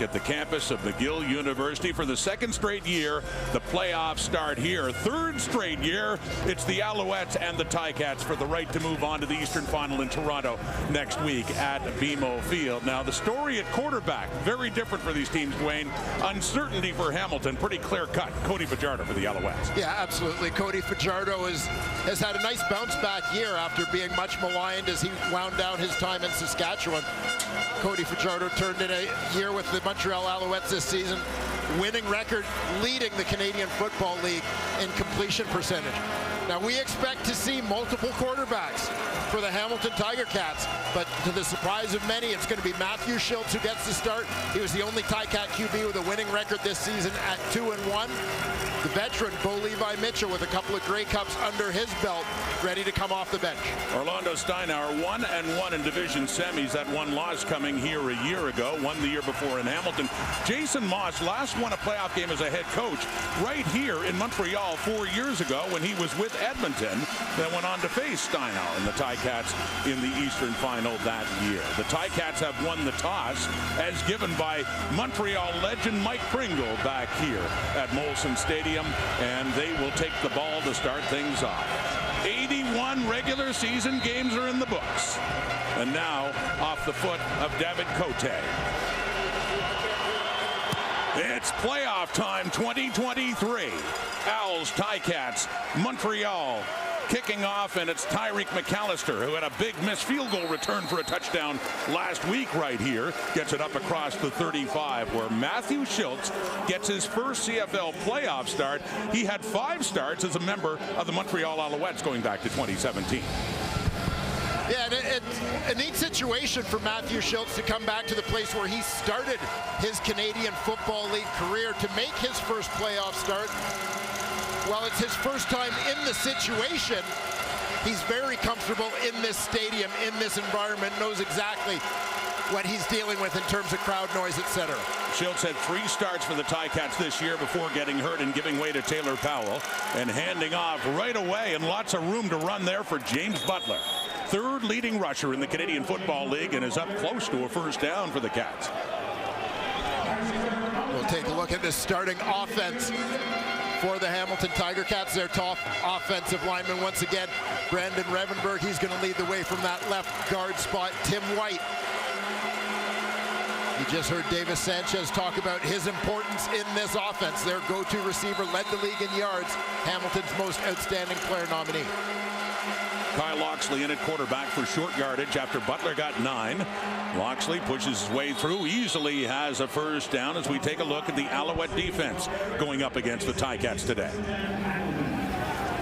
At the campus of McGill University for the second straight year, the playoffs start here. Third straight year, it's the Alouettes and the Ticats for the right to move on to the Eastern Final in Toronto next week at BMO Field. Now, the story at quarterback, very different for these teams, Dwayne. Uncertainty for Hamilton, pretty clear-cut. Cody Fajardo for the Alouettes. Yeah, absolutely. Cody Fajardo has had a nice bounce-back year after being much maligned as he wound down his time in Saskatchewan. Cody Fajardo turned in a year with the Montreal Alouettes this season, winning record, leading the Canadian Football League in completion percentage. Now, we expect to see multiple quarterbacks for the Hamilton Tiger Cats, but to the surprise of many, it's going to be Matthew Schultz who gets the start. He was the only Ticat QB with a winning record this season at 2-1. The veteran, Bo Levi Mitchell, with a couple of Grey Cups under his belt, ready to come off the bench. Orlando Steinauer 1-1 in division semis. That one loss coming here a year ago, won the year before in Hamilton. Jason Moss last won a playoff game as a head coach right here in Montreal 4 years ago when he was with Edmonton, then went on to face Steinauer and the Ticats in the Eastern Final that year. The Ticats have won the toss as given by Montreal legend Mike Pringle back here at Molson Stadium, and they will take the ball to start things off. 81 regular season games are in the books. And now off the foot of David Cote. It's playoff time 2023. Owls, Ticats, Montreal kicking off, and it's Tyreek McAllister, who had a big missed field goal return for a touchdown last week right here. Gets it up across the 35, where Matthew Schultz gets his first CFL playoff start. He had 5 starts as a member of the Montreal Alouettes going back to 2017. Yeah, it's a neat situation for Matthew Schultz to come back to the place where he started his Canadian Football League career to make his first playoff start. While it's his first time in the situation, he's very comfortable in this stadium, in this environment, knows exactly what he's dealing with in terms of crowd noise, etc. Schultz had 3 starts for the Ticats this year before getting hurt and giving way to Taylor Powell and handing off right away, and lots of room to run there for James Butler. Third leading rusher in the Canadian Football League and is up close to a first down for the Cats. We'll take a look at this starting offense for the Hamilton Tiger Cats. Their top offensive lineman once again, Brandon Revenberg. He's going to lead the way from that left guard spot. Tim White. You just heard Davis Sanchez talk about his importance in this offense. Their go-to receiver, led the league in yards. Hamilton's most outstanding player nominee. Kyle Loxley in at quarterback for short yardage after Butler got 9. Loxley pushes his way through, easily has a first down as we take a look at the Alouette defense going up against the Ticats today.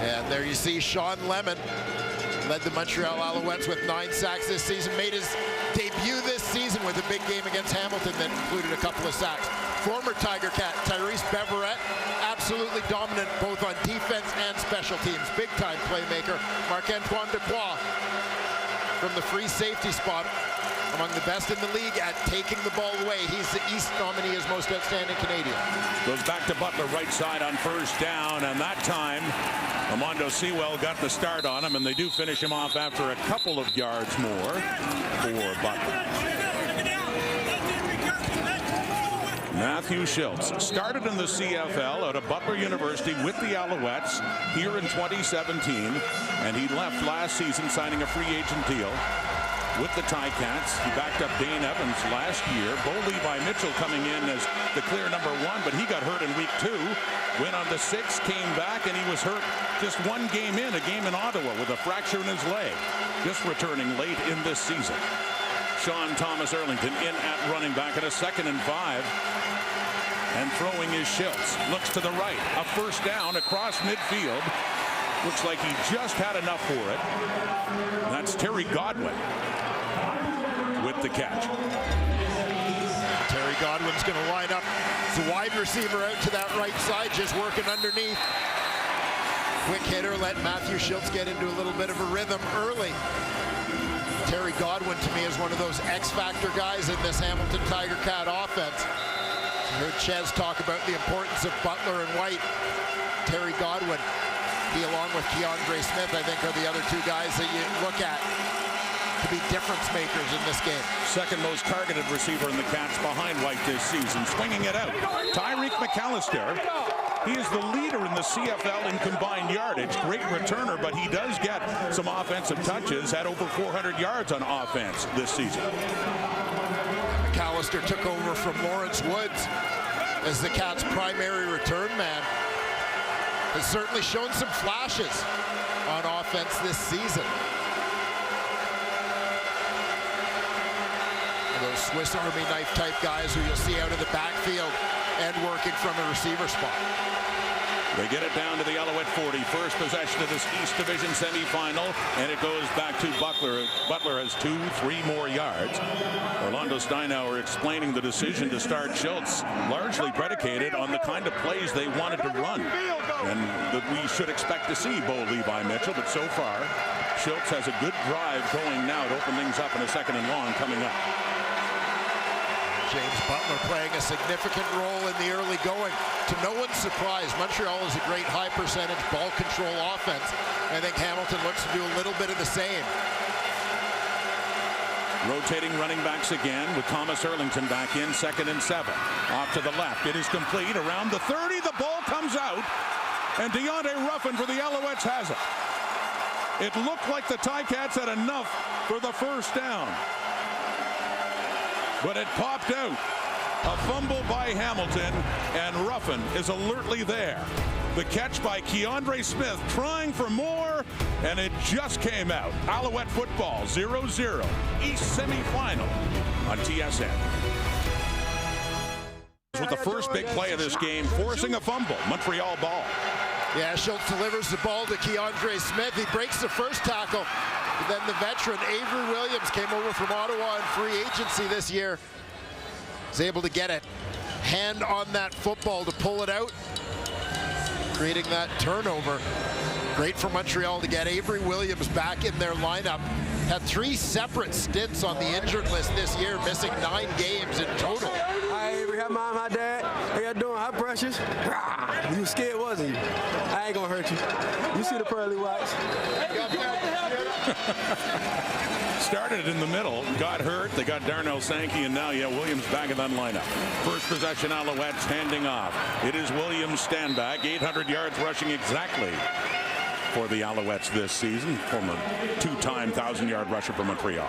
And there you see Sean Lemon led the Montreal Alouettes with 9 sacks this season, made his debut this season with a big game against Hamilton that included a couple of sacks. Former Tiger Cat Tyrese Beverett, absolutely dominant both on defense and special teams. Big-time playmaker. Marc-Antoine Dequoy from the free safety spot, among the best in the league at taking the ball away. He's the East nominee as most outstanding Canadian. Goes back to Butler right side on first down, and that time Armando Sewell got the start on him, and they do finish him off after a couple of yards more for Butler. Matthew Schultz started in the CFL out of Butler University with the Alouettes here in 2017, and he left last season signing a free agent deal with the Ticats. He backed up Dane Evans last year. Bo Levi Mitchell coming in as the clear number 1, but he got hurt in week 2. Went on to 6, came back, and he was hurt just 1 game in, a game in Ottawa with a fracture in his leg. Just returning late in this season. Sean Thomas Erlington in at running back at a 2nd and 5. And throwing is Schultz. Looks to the right. A first down across midfield. Looks like he just had enough for it. That's Terry Godwin with the catch. Terry Godwin's going to line up as a wide receiver out to that right side, just working underneath. Quick hitter, let Matthew Schultz get into a little bit of a rhythm early. Terry Godwin, to me, is one of those X-factor guys in this Hamilton Tiger Cat offense. You heard Ches talk about the importance of Butler and White. Terry Godwin, he along with Keandre Smith, I think, are the other 2 guys that you look at to be difference makers in this game. Second most targeted receiver in the Cats behind White this season. Swinging it out. Tyreek McAllister. He is the leader in the CFL in combined yardage. Great returner, but he does get some offensive touches. Had over 400 yards on offense this season. McAllister took over from Lawrence Woods as the Cats' primary return man. Has certainly shown some flashes on offense this season. Those Swiss Army knife type guys who you'll see out of the backfield and working from a receiver spot. They get it down to the Alouette 40. First possession of this East Division semifinal, and it goes back to Butler. Butler has 2-3 more yards. Orlando Steinauer explaining the decision to start Schultz, largely predicated on the kind of plays they wanted to run, and that we should expect to see Bo Levi Mitchell. But so far, Schultz has a good drive going now to open things up in a second and long coming up. James Butler playing a significant role in the early going. To no one's surprise, Montreal is a great high percentage ball control offense. I think Hamilton looks to do a little bit of the same. Rotating running backs again with Thomas Erlington back in, 2nd and 7. Off to the left. It is complete. Around the 30, the ball comes out. And Deontay Ruffin for the Alouettes has it. It looked like the Ticats had enough for the first down. But it popped out. A fumble by Hamilton, and Ruffin is alertly there. The catch by Keandre Smith trying for more, and it just came out. Alouette football, 0-0. East semifinal on TSN. With the first big play of this game, forcing a fumble. Montreal ball. Yeah, Schultz delivers the ball to Keandre Smith. He breaks the first tackle. Then the veteran Avery Williams came over from Ottawa in free agency this year. Was able to get a hand on that football to pull it out, creating that turnover. Great for Montreal to get Avery Williams back in their lineup. Had 3 separate stints on the injured list this year, missing 9 games in total. Hi Avery, hi Mom, hi Dad. How y'all doing? Hi Precious. You was scared, wasn't you? I ain't gonna hurt you. You see the pearly whites. Started in the middle, got hurt. They got Darnell Sankey, and now, Williams back in that lineup. First possession, Alouettes handing off. It is Williams standback, 800 yards rushing exactly for the Alouettes this season. Former 2-time 1,000-yard rusher for Montreal.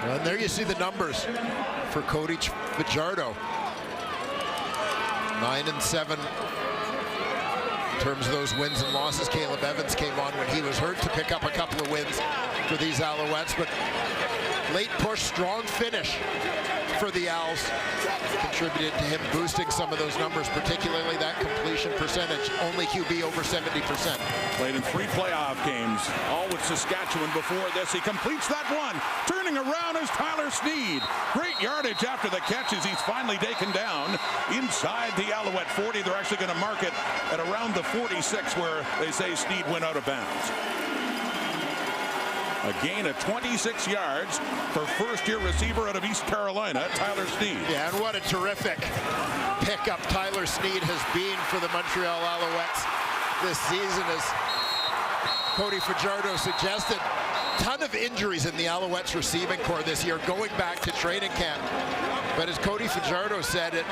And there you see the numbers for Cody Fajardo. 9 and 7. In terms of those wins and losses, Caleb Evans came on when he was hurt to pick up a couple of wins for these Alouettes, but late push, strong finish for the Owls contributed to him boosting some of those numbers, particularly that completion percentage. Only QB over 70%. Played in 3 playoff games, all with Saskatchewan before this. He completes that one. Turning around is Tyler Sneed. Great yardage after the catches. He's finally taken down inside the Alouette 40. They're actually going to mark it at around the 46, where they say Sneed went out of bounds. A gain of 26 yards for first-year receiver out of East Carolina, Tyler Sneed. Yeah, and what a terrific pickup Tyler Sneed has been for the Montreal Alouettes this season. As Cody Fajardo suggested, ton of injuries in the Alouettes receiving corps this year, going back to training camp. But as Cody Fajardo said, it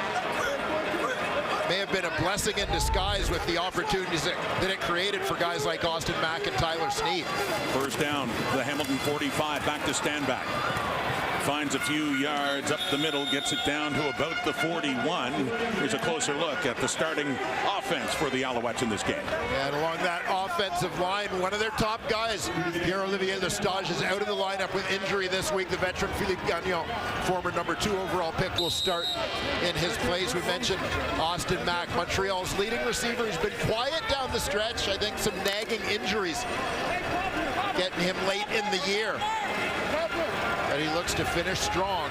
may have been a blessing in disguise with the opportunities that it created for guys like Austin Mack and Tyler Sneed. First down, the Hamilton 45, back to standback. Finds a few yards up the middle, gets it down to about the 41. Here's a closer look at the starting offense for the Alouettes in this game. And along that offensive line, one of their top guys, Pierre-Olivier Lestage, is out of the lineup with injury this week. The veteran Philippe Gagnon, former #2 overall pick, will start in his place. We mentioned Austin Mack, Montreal's leading receiver, who's been quiet down the stretch. I think some nagging injuries getting him late in the year. But he looks to finish strong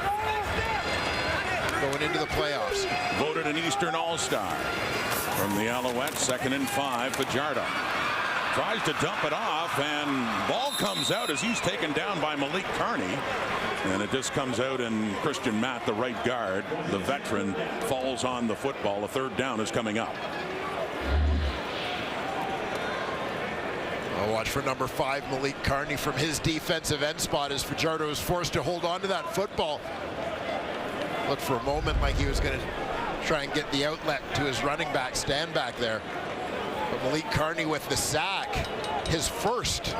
going into the playoffs. Voted an Eastern All-Star from the Alouettes, 2nd and 5, Fajardo. Tries to dump it off, and ball comes out as he's taken down by Malik Carney. And it just comes out, and Christian Matt, the right guard, the veteran, falls on the football. A 3rd down is coming up. I'll watch for number 5, Malik Carney, from his defensive end spot as Fajardo is forced to hold on to that football. Looked for a moment like he was going to try and get the outlet to his running back, stand back there. But Malik Carney with the sack, his first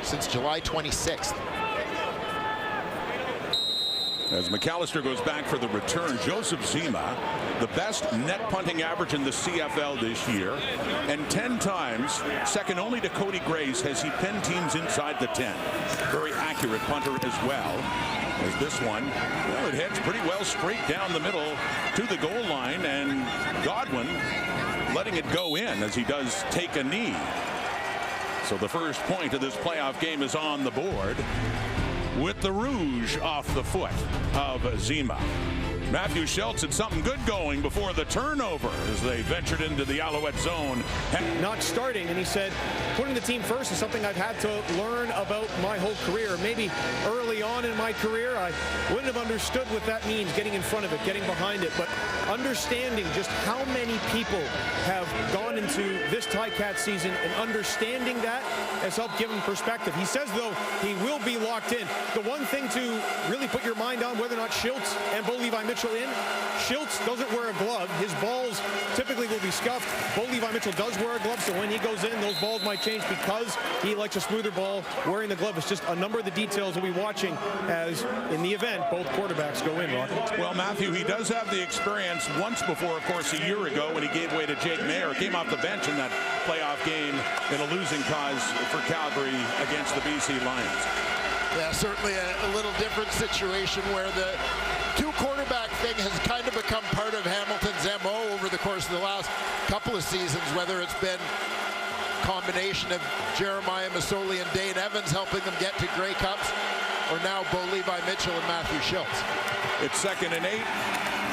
since July 26th. As McAllister goes back for the return, Joseph Zima, the best net punting average in the CFL this year, and 10 times, second only to Cody Grace, has he pinned teams inside the 10. Very accurate punter as well. As this one, well, it heads pretty well straight down the middle to the goal line, and Godwin letting it go in as he does take a knee. So the first point of this playoff game is on the board, with the rouge off the foot of Zima. Matthew Schultz had something good going before the turnover as they ventured into the Alouette zone. Not starting, and he said putting the team first is something I've had to learn about my whole career. Maybe early on in my career I wouldn't have understood what that means, getting in front of it, getting behind it, but understanding just how many people have gone into this Ticats season and understanding that has helped give him perspective. He says, though, he will be locked in. The one thing to really put your mind on, whether or not Schultz and Bo Levi Mitchell in, Schultz doesn't wear a glove. His balls typically will be scuffed. Bo Levi Mitchell does wear a glove, so when he goes in, those balls might change because he likes a smoother ball wearing the glove. It's just a number of the details we'll be watching as, in the event, both quarterbacks go in, Rock. Well, Matthew, he does have the experience once before, of course, a year ago when he gave way to Jake Mayer. Came off the bench in that playoff game in a losing cause for Calgary against the BC Lions. Yeah, certainly a little different situation where the two-quarterback thing has kind of become part of Hamilton's MO over the course of the last couple of seasons, whether it's been a combination of Jeremiah Masoli and Dane Evans helping them get to Grey Cups, or now Bo Levi Mitchell and Matthew Schultz. It's 2nd and 8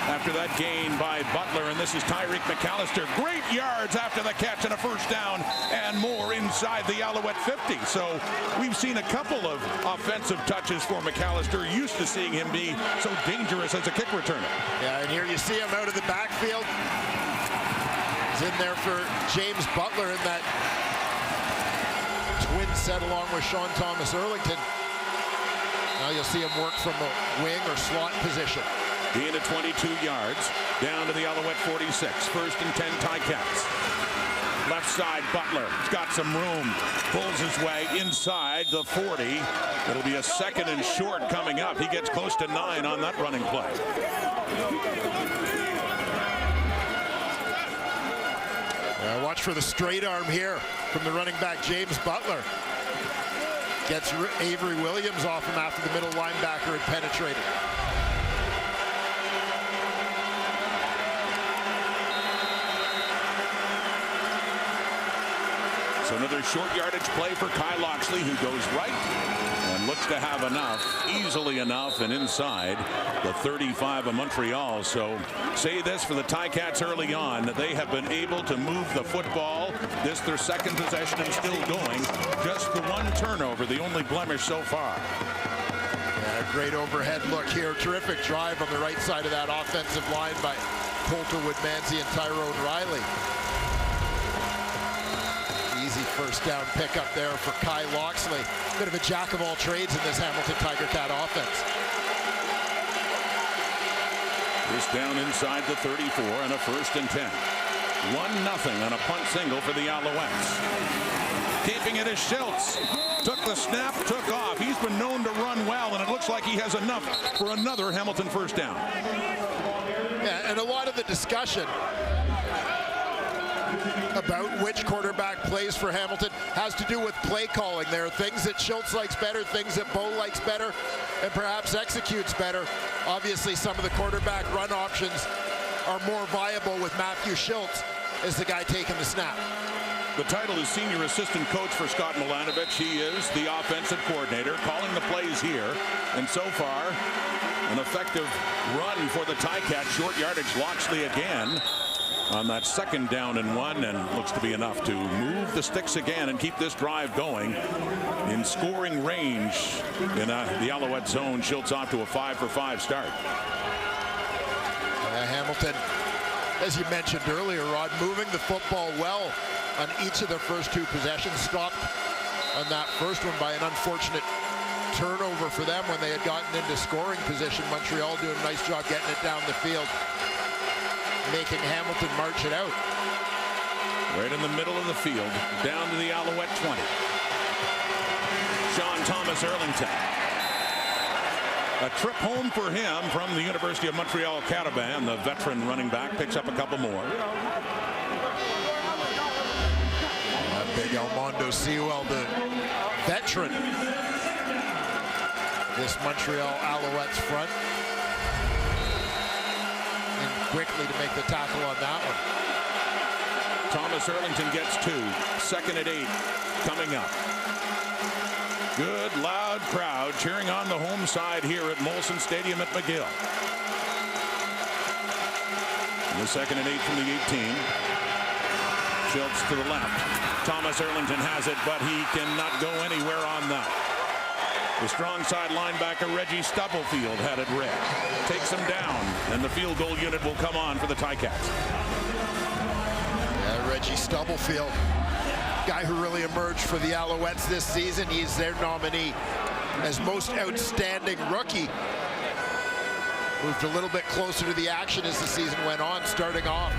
after that gain by Butler, and this is Tyreek McAllister. Great yards after the catch and a first down and more inside the Alouette 50. So we've seen a couple of offensive touches for McAllister. Used to seeing him be so dangerous as a kick returner. Yeah, and here you see him out of the backfield. He's in there for James Butler in that twin set along with Sean Thomas Erlington. Now you'll see him work from a wing or slot position. Gain of 22 yards down to the Alouette 46. 1st and 10 Ticats. Left side, Butler. He's got some room. Pulls his way inside the 40. It'll be a 2nd and short coming up. He gets close to 9 on that running play. Watch for the straight arm here from the running back, James Butler. Gets Avery Williams off him after the middle linebacker had penetrated. So another short yardage play for Kyle Loxley, who goes right and looks to have enough, easily enough, and inside the 35 of Montreal. So say this for the Ticats early on, they have been able to move the football. This their 2nd possession and still going. Just the 1 turnover, the only blemish so far. Yeah, great overhead look here. Terrific drive on the right side of that offensive line by Coulter Woodmansey and Tyrone Riley. Easy first down pickup there for Kyle Loxley. Bit of a jack of all trades in this Hamilton Tiger Cat offense. This down inside the 34 and a 1st and 10. 1-0 on a punt single for the Alouettes. Keeping it as Schultz took the snap, took off. He's been known to run well, and it looks like he has enough for another Hamilton first down. Yeah, and a lot of the discussion about which quarterback plays for Hamilton has to do with play calling. There are things that Schultz likes better, things that Bo likes better, and perhaps executes better. Obviously, some of the quarterback run options are more viable with Matthew Schultz as the guy taking the snap. The title is Senior Assistant Coach for Scott Milanovich. He is the offensive coordinator, calling the plays here. And so far, an effective run for the Ticats. Short yardage, Loxley again on that 2nd down and 1, and looks to be enough to move the sticks again and keep this drive going in scoring range in the Alouette zone. Schultz off to a 5-for-5 start. Hamilton, as you mentioned earlier, Rod, moving the football well on each of their first 2 possessions. Stopped on that first one by an unfortunate turnover for them when they had gotten into scoring position. Montreal doing a nice job getting it down the field, making Hamilton march it out. Right in the middle of the field, down to the Alouette 20. Sean Thomas Erlington. A trip home for him from the University of Montreal Cataban. The veteran running back picks up a couple more. Big Elmondo Sewell, the veteran. This Montreal Alouettes front. And quickly to make the tackle on that one. Thomas Erlington gets 2. 2nd and 8 coming up. Good loud crowd cheering on the home side here at Molson Stadium at McGill. The 2nd and 8 from the 18. Schultz to the left. Thomas Erlington has it, but he cannot go anywhere on that. The strong side linebacker Reggie Stubblefield had it red. Takes him down, and the field goal unit will come on for the Ticats. Yeah, Reggie Stubblefield, guy who really emerged for the Alouettes this season. He's their nominee as most outstanding rookie. Moved a little bit closer to the action as the season went on, starting off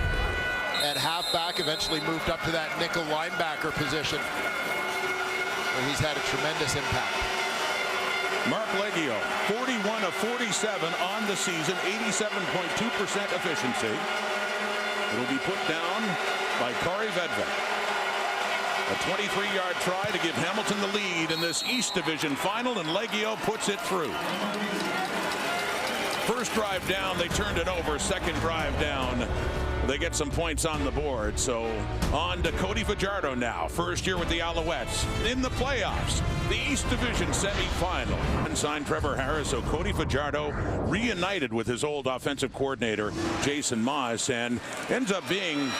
at halfback, eventually moved up to that nickel linebacker position, where he's had a tremendous impact. Mark Leggio, 41 of 47 on the season, 87.2% efficiency. It'll be put down by Kari Vedvik. A 23-yard try to give Hamilton the lead in this East Division final, and Leggio puts it through. First drive down, they turned it over. Second drive down, they get some points on the board. So on to Cody Fajardo now. First year with the Alouettes in the playoffs. The East Division semifinal. Unsigned Trevor Harris, so Cody Fajardo reunited with his old offensive coordinator, Jason Moss, and ends up being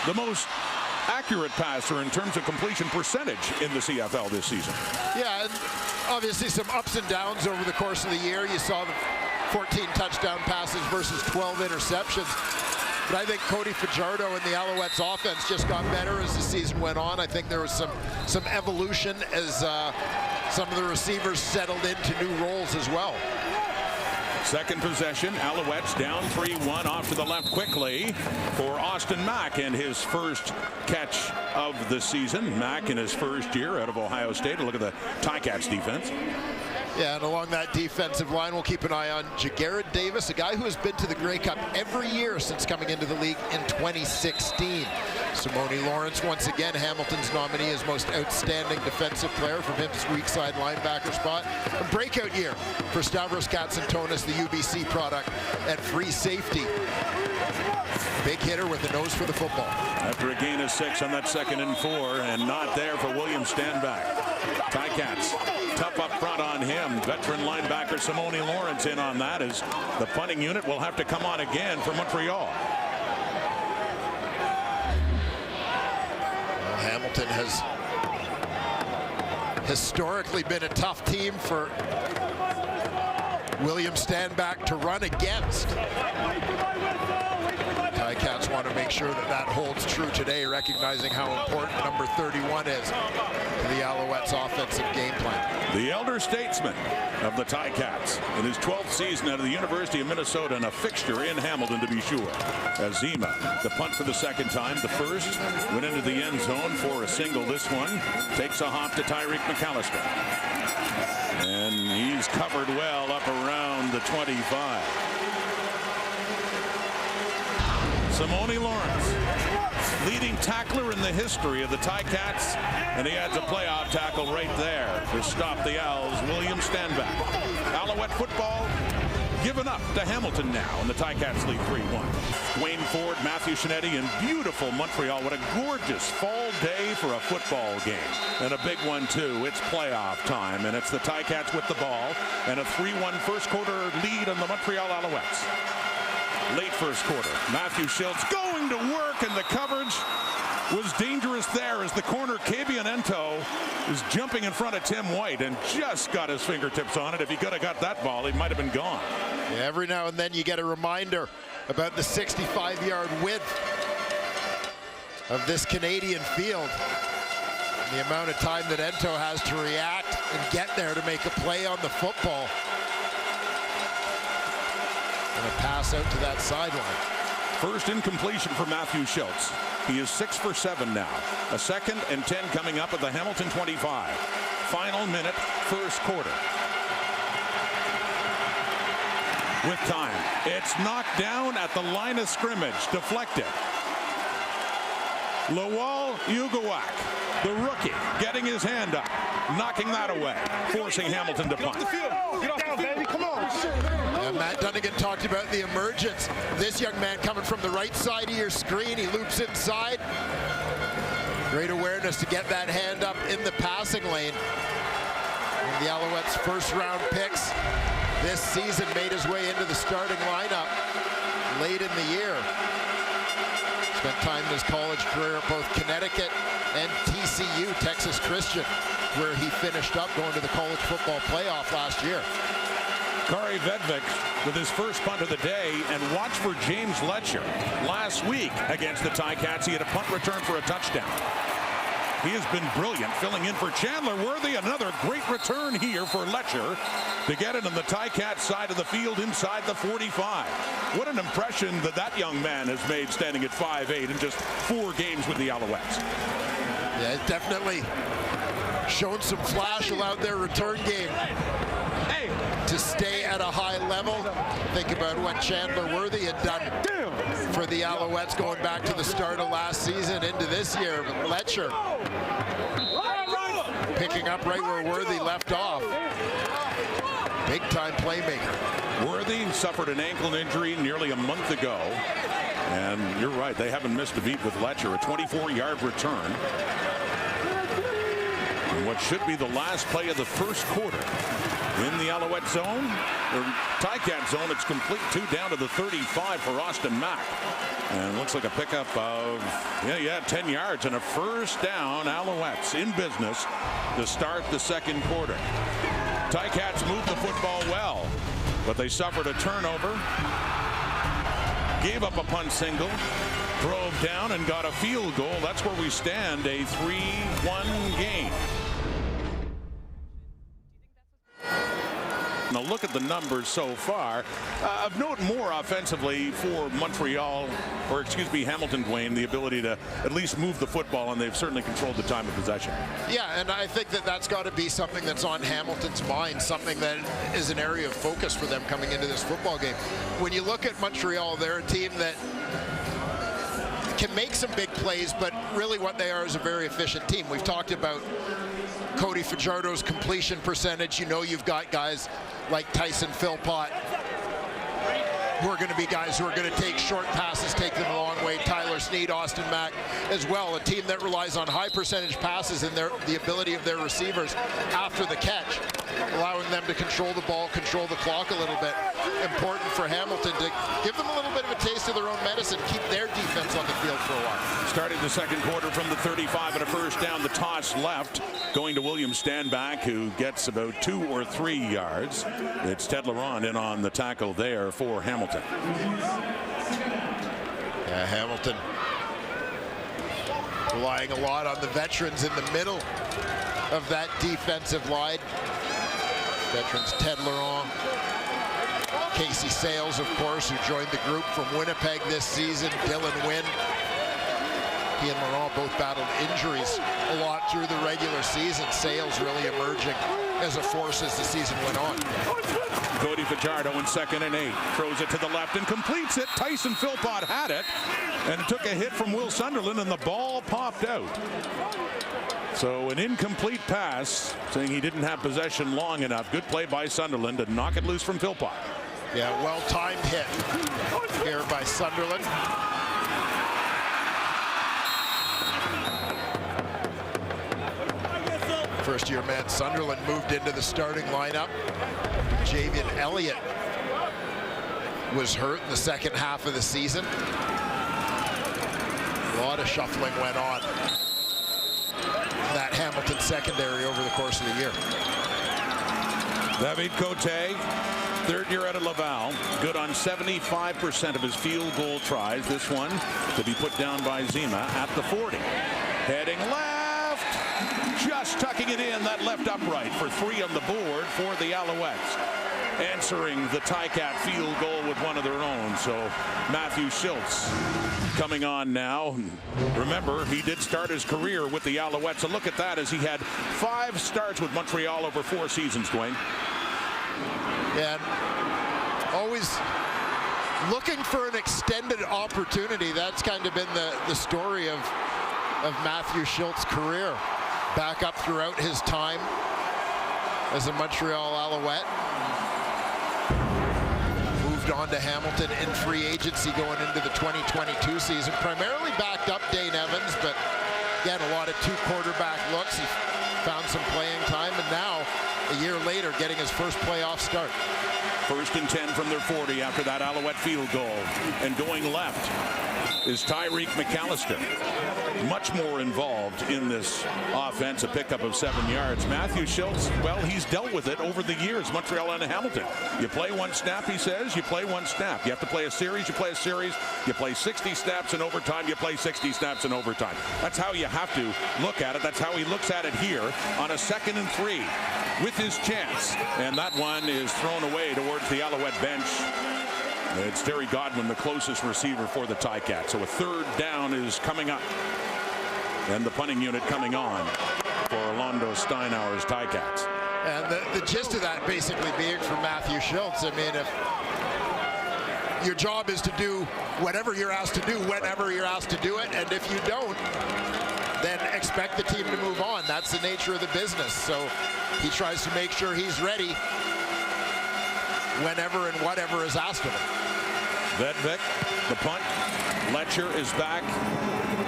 the most accurate passer in terms of completion percentage in the CFL this season. Yeah, and obviously some ups and downs over the course of the year. You saw the 14 touchdown passes versus 12 interceptions. But I think Cody Fajardo and the Alouettes offense just got better as the season went on. I think there was some evolution as some of the receivers settled into new roles as well. Second possession, Alouettes down 3-1 off to the left quickly for Austin Mack and his first catch of the season. Mack in his first year out of Ohio State. A look at the Ticats defense. Yeah, and along that defensive line, we'll keep an eye on Jagarrett Davis, a guy who has been to the Grey Cup every year since coming into the league in 2016. Simone Lawrence, once again, Hamilton's nominee as most outstanding defensive player from his weak side linebacker spot. A breakout year for Stavros Katsantonis, the UBC product, at free safety. Big hitter with a nose for the football. After a gain of 6 on that 2nd and 4, and not there for William Stanback. Ticats tough up front on him. Veteran linebacker Simone Lawrence in on that, as the punting unit will have to come on again for Montreal. Well, Hamilton has historically been a tough team for William Stanback to run against. Ticats want to make sure that that holds true today, recognizing how important number 31 is to the Alouettes' offensive game plan. The elder statesman of the Ticats in his 12th season out of the University of Minnesota, and a fixture in Hamilton to be sure. Azima, the punt for the second time. The first went into the end zone for a single. This one takes a hop to Tyreek McAllister. And he's covered well up around the 25. Simone Lawrence, leading tackler in the history of the Ticats, and he adds a playoff tackle right there to stop the Owls. William Stanback. Alouette football given up to Hamilton now, and the Ticats lead 3-1. Wayne Ford, Matthew Shinetti, and beautiful Montreal. What a gorgeous fall day for a football game, and a big one too. It's playoff time, and it's the Ticats with the ball, and a 3-1 first quarter lead on the Montreal Alouettes. Late first quarter, Matthew Schultz going to work, and the coverage was dangerous there as the corner, Kabian Ento, is jumping in front of Tim White and just got his fingertips on it. If he could have got that ball, he might have been gone. Yeah, every now and then you get a reminder about the 65-yard width of this Canadian field. The amount of time that Ento has to react and get there to make a play on the football. And a pass out to that sideline. First incompletion for Matthew Schultz. He is 6 for 7 now. A 2nd and 10 coming up at the Hamilton 25. Final minute, first quarter. With time, it's knocked down at the line of scrimmage, deflected. Lowell Ugawak, the rookie, getting his hand up, knocking that away, forcing Hamilton to punt. Get off the field, baby, come on. Matt Dunnigan talked about the emergence. This young man coming from the right side of your screen, he loops inside. Great awareness to get that hand up in the passing lane. And the Alouettes' first-round picks this season made his way into the starting lineup late in the year. Spent time in his college career at both Connecticut and TCU, Texas Christian, where he finished up going to the college football playoff last year. Kari Vedvik with his first punt of the day, and watch for James Letcher. Last week against the Ticats, he had a punt return for a touchdown. He has been brilliant, filling in for Chandler Worthy. Another great return here for Letcher to get it on the Ticats side of the field inside the 45. What an impression that young man has made, standing at 5'8" in just 4 games with the Alouettes. Yeah, it's definitely shown some flash, allowed their return game to stay at a high level. Think about what Chandler Worthy had done for the Alouettes going back to the start of last season into this year. Letcher picking up right where Worthy left off. Big time playmaker. Worthy suffered an ankle injury nearly a month ago. And you're right, they haven't missed a beat with Letcher. A 24-yard return. And what should be the last play of the first quarter. In the Alouette zone, or Ticat zone, it's complete. 2 down to the 35 for Austin Mack. And looks like a pickup of, 10 yards and a first down. Alouettes in business to start the second quarter. Ticats moved the football well, but they suffered a turnover. Gave up a punt single, drove down and got a field goal. That's where we stand, a 3-1 game. Now look at the numbers so far. Of note more offensively for Montreal, or excuse me, Hamilton, Dwayne, the ability to at least move the football, and they've certainly controlled the time of possession. Yeah, and I think that's got to be something that's on Hamilton's mind, something that is an area of focus for them coming into this football game. When you look at Montreal, they're a team that can make some big plays, but really what they are is a very efficient team. We've talked about Cody Fajardo's completion percentage. You know, you've got guys like Tyson Philpott who are going to be guys who are going to take short passes, take them a long way. Tyler Snead, Austin Mack as well. A team that relies on high percentage passes and the ability of their receivers after the catch, allowing them to control the ball, control the clock a little bit. Important for Hamilton to give them a little bit of a taste of their own medicine, keep their defense on the field for a while. Started the second quarter from the 35 and a first down. The toss left, going to William Stanback, who gets about 2 or 3 yards. It's Ted Laurent in on the tackle there for Hamilton. Yeah, Hamilton relying a lot on the veterans in the middle of that defensive line. Veterans Ted Laurent, Casey Sales, of course, who joined the group from Winnipeg this season, Dylan Wynn. He and Laurent both battled injuries a lot through the regular season. Sales really emerging as a force as the season went on. Cody Fajardo in 2nd and 8. Throws it to the left and completes it. Tyson Philpott had it, and it took a hit from Will Sunderland, and the ball popped out. So an incomplete pass, saying he didn't have possession long enough. Good play by Sunderland to knock it loose from Philpott. Yeah, well-timed hit here by Sunderland. First-year man Sunderland moved into the starting lineup. Javian Elliott was hurt in the second half of the season. A lot of shuffling went on in that Hamilton secondary over the course of the year. David Cote, 3rd year out of Laval, good on 75% of his field goal tries. This one to be put down by Zima at the 40. Heading left. just tucking it in, that left upright for 3 on the board for the Alouettes. Answering the Ticat field goal with one of their own. So Matthew Schultz coming on now. Remember, he did start his career with the Alouettes. So look at that, as he had 5 starts with Montreal over 4 seasons, Dwayne. And always looking for an extended opportunity. That's kind of been the story of Matthew Schultz's career. Back up throughout his time as a Montreal Alouette. Moved on to Hamilton in free agency going into the 2022 season. Primarily backed up Dane Evans, but again, a lot of 2 quarterback looks. He found some playing time, and now, a year later, getting his first playoff start. 1st and 10 from their 40 after that Alouette field goal. And going left is Tyreek McAllister. Much more involved in this offense, a pickup of 7 yards. Matthew Schultz, well, he's dealt with it over the years, Montreal and Hamilton. You play 1 snap, he says, you play 1 snap. You have to play a series, you play a series. You play 60 snaps in overtime, you play 60 snaps in overtime. That's how you have to look at it. That's how he looks at it here on a 2nd and 3 with his chance. And that one is thrown away towards the Alouette bench. It's Terry Godwin, the closest receiver for the Ticats. So a 3rd down is coming up. And the punting unit coming on for Orlando Steinauer's Ticats. And the gist of that basically being for Matthew Schultz, I mean, if your job is to do whatever you're asked to do, whenever you're asked to do it, and if you don't, then expect the team to move on. That's the nature of the business. So he tries to make sure he's ready whenever and whatever is asked of him. Vedvik, the punt. Letcher is back.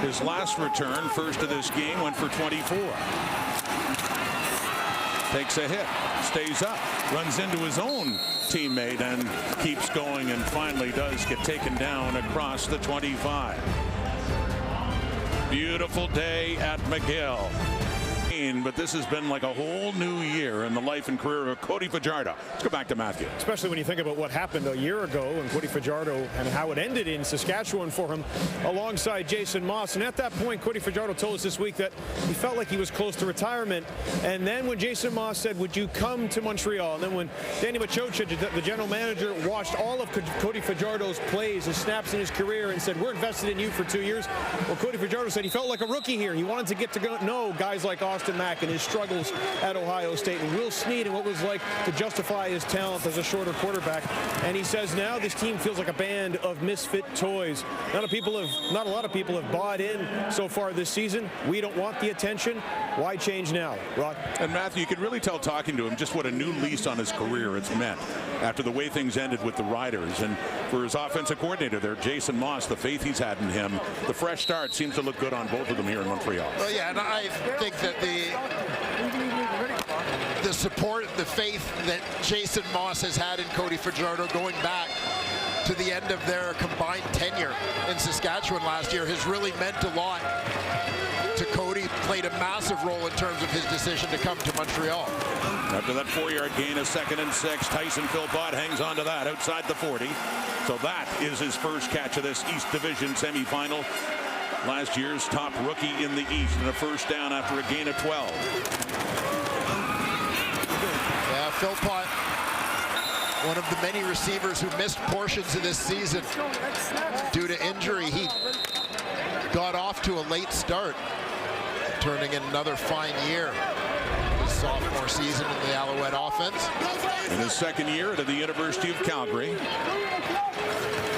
His last return, first of this game, went for 24. Takes a hit, stays up, runs into his own teammate and keeps going, and finally does get taken down across the 25. Beautiful day at McGill. But this has been like a whole new year in the life and career of Cody Fajardo. Let's go back to Matthew. Especially when you think about what happened a year ago and Cody Fajardo and how it ended in Saskatchewan for him alongside Jason Moss. And at that point, Cody Fajardo told us this week that he felt like he was close to retirement. And then when Jason Moss said, would you come to Montreal? And then when Danny Machocha, the general manager, watched all of Cody Fajardo's plays, his snaps in his career, and said, we're invested in you for 2 years. Well, Cody Fajardo said he felt like a rookie here. He wanted to get to know guys like Austin Mack and his struggles at Ohio State, and Will Snead and what it was like to justify his talent as a shorter quarterback. And he says now this team feels like a band of misfit toys. Not a lot of people have bought in so far this season. We don't want the attention. Why change now, Rod? And Matthew, you could really tell talking to him just what a new lease on his career it's meant after the way things ended with the Riders. And for his offensive coordinator there, Jason Moss, the faith he's had in him, the fresh start seems to look good on both of them here in Montreal. Well, yeah, and I think that the support, the faith that Jason Moss has had in Cody Fajardo going back to the end of their combined tenure in Saskatchewan last year has really meant a lot to Cody. Played a massive role in terms of his decision to come to Montreal. After that 4-yard gain, a 2nd and 6, Tyson Philpott hangs on to that outside the 40. So that is his first catch of this East Division semifinal. Last year's top rookie in the East, and a first down after a gain of 12. Yeah, Philpott, one of the many receivers who missed portions of this season due to injury. He got off to a late start, turning in another fine year. His sophomore season in the Alouette offense. In his 2nd year at the University of Calgary.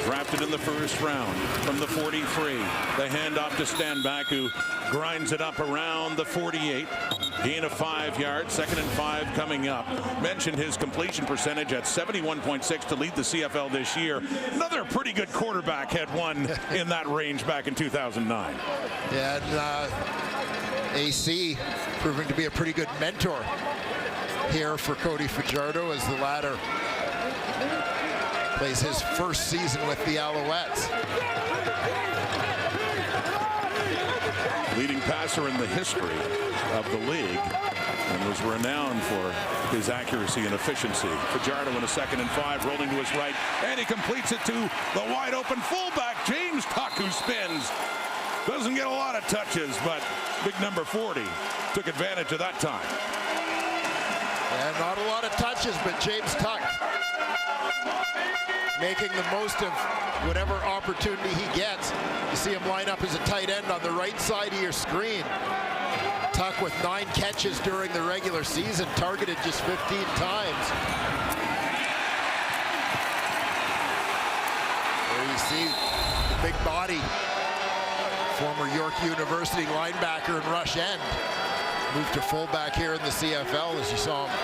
Drafted in the 1st round from the 43. The handoff to Stanback, who grinds it up around the 48. Gain of 5 yards, 2nd and 5 coming up. Mentioned his completion percentage at 71.6 to lead the CFL this year. Another pretty good quarterback had one in that range back in 2009. Yeah, and AC proving to be a pretty good mentor here for Cody Fajardo as the latter plays his first season with the Alouettes. Leading passer in the history of the league, and was renowned for his accuracy and efficiency. Fajardo in a 2nd and 5, rolling to his right, and he completes it to the wide open fullback, James Tuck, who spins Doesn't get a lot of touches, but big number 40 took advantage of that time. And not a lot of touches, but James Tuck making the most of whatever opportunity he gets. You see him line up as a tight end on the right side of your screen. Tuck with 9 catches during the regular season, targeted just 15 times. There you see the big body, former York University linebacker and rush end. Moved to fullback here in the CFL as you saw him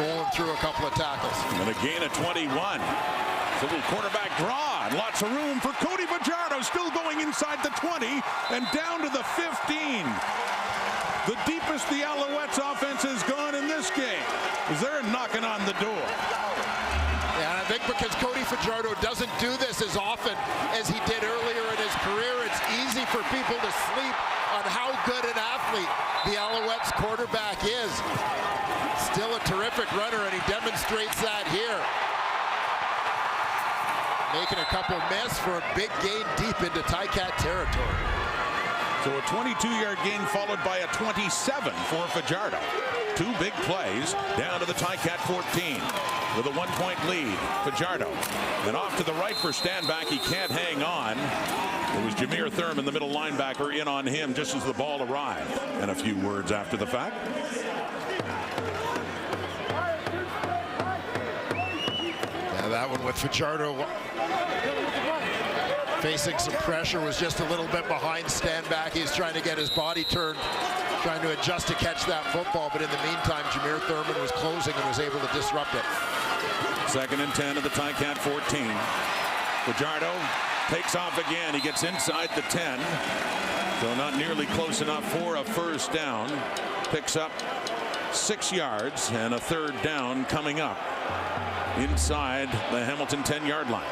rolling through a couple of tackles. And a gain of 21. It's a little quarterback draw and lots of room for Cody Fajardo, still going inside the 20 and down to the 15. The deepest the Alouettes offense has gone in this game is they're knocking on the door. Yeah, and I think because Cody Fajardo doesn't do this as often as he did earlier in his career, it's easy for people to sleep on how good an athlete the Alouettes quarterback is. Still a terrific runner, and he demonstrates that here. Making a couple miss for a big gain deep into Ticat territory. So a 22-yard gain followed by a 27 for Fajardo. 2 big plays down to the Ticat 14 with a 1-point lead. Fajardo and off to the right for Stanback. He can't hang on. It was Jameer Thurman, the middle linebacker, in on him just as the ball arrived. And a few words after the fact. Yeah, that one with Fajardo facing some pressure, was just a little bit behind Stanback. He's trying to get his body turned, trying to adjust to catch that football, but in the meantime, Jameer Thurman was closing and was able to disrupt it. 2nd and 10 of the Ticat 14. Fajardo takes off again. He gets inside the 10, so not nearly close enough for a first down. Picks up 6 yards and a 3rd down coming up inside the Hamilton 10-yard line.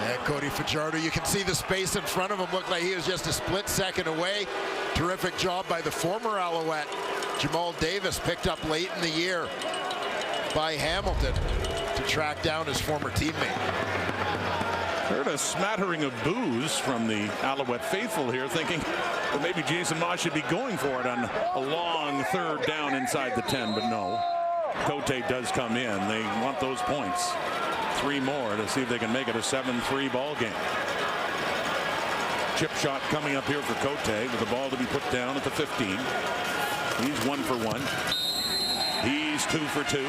And Cody Fajardo, you can see the space in front of him. Looked like he was just a split second away. Terrific job by the former Alouette. Jamal Davis, picked up late in the year by Hamilton to track down his former teammate. Heard a smattering of boos from the Alouette faithful here, thinking that maybe Jason Moss should be going for it on a long 3rd down inside the 10, but no. Cote does come in. They want those points. 3 more to see if they can make it a 7-3 ball game. Chip shot coming up here for Cote with the ball to be put down at the 15. He's 1 for 1. He's 2 for 2.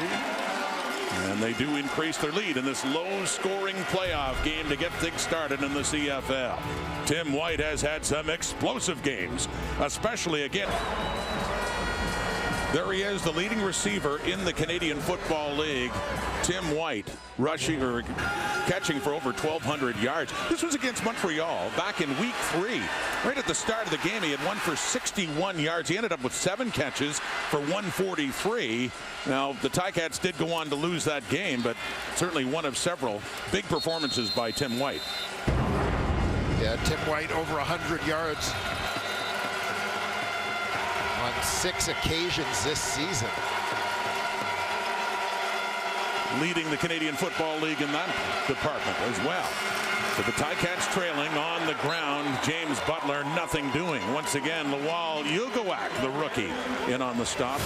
And they do increase their lead in this low-scoring playoff game to get things started in the CFL. Tim White has had some explosive games, especially again. There he is, the leading receiver in the Canadian Football League. Tim White rushing or catching for over 1,200 yards. This was against Montreal back in week 3. Right at the start of the game, he had 1 for 61 yards. He ended up with 7 catches for 143. Now, the Ticats did go on to lose that game, but certainly one of several big performances by Tim White. Yeah, Tim White over 100 yards on 6 occasions this season. Leading the Canadian Football League in that department as well. So the Ticats trailing on the ground. James Butler, nothing doing. Once again, Lawal Yugawak, the rookie, in on the stop.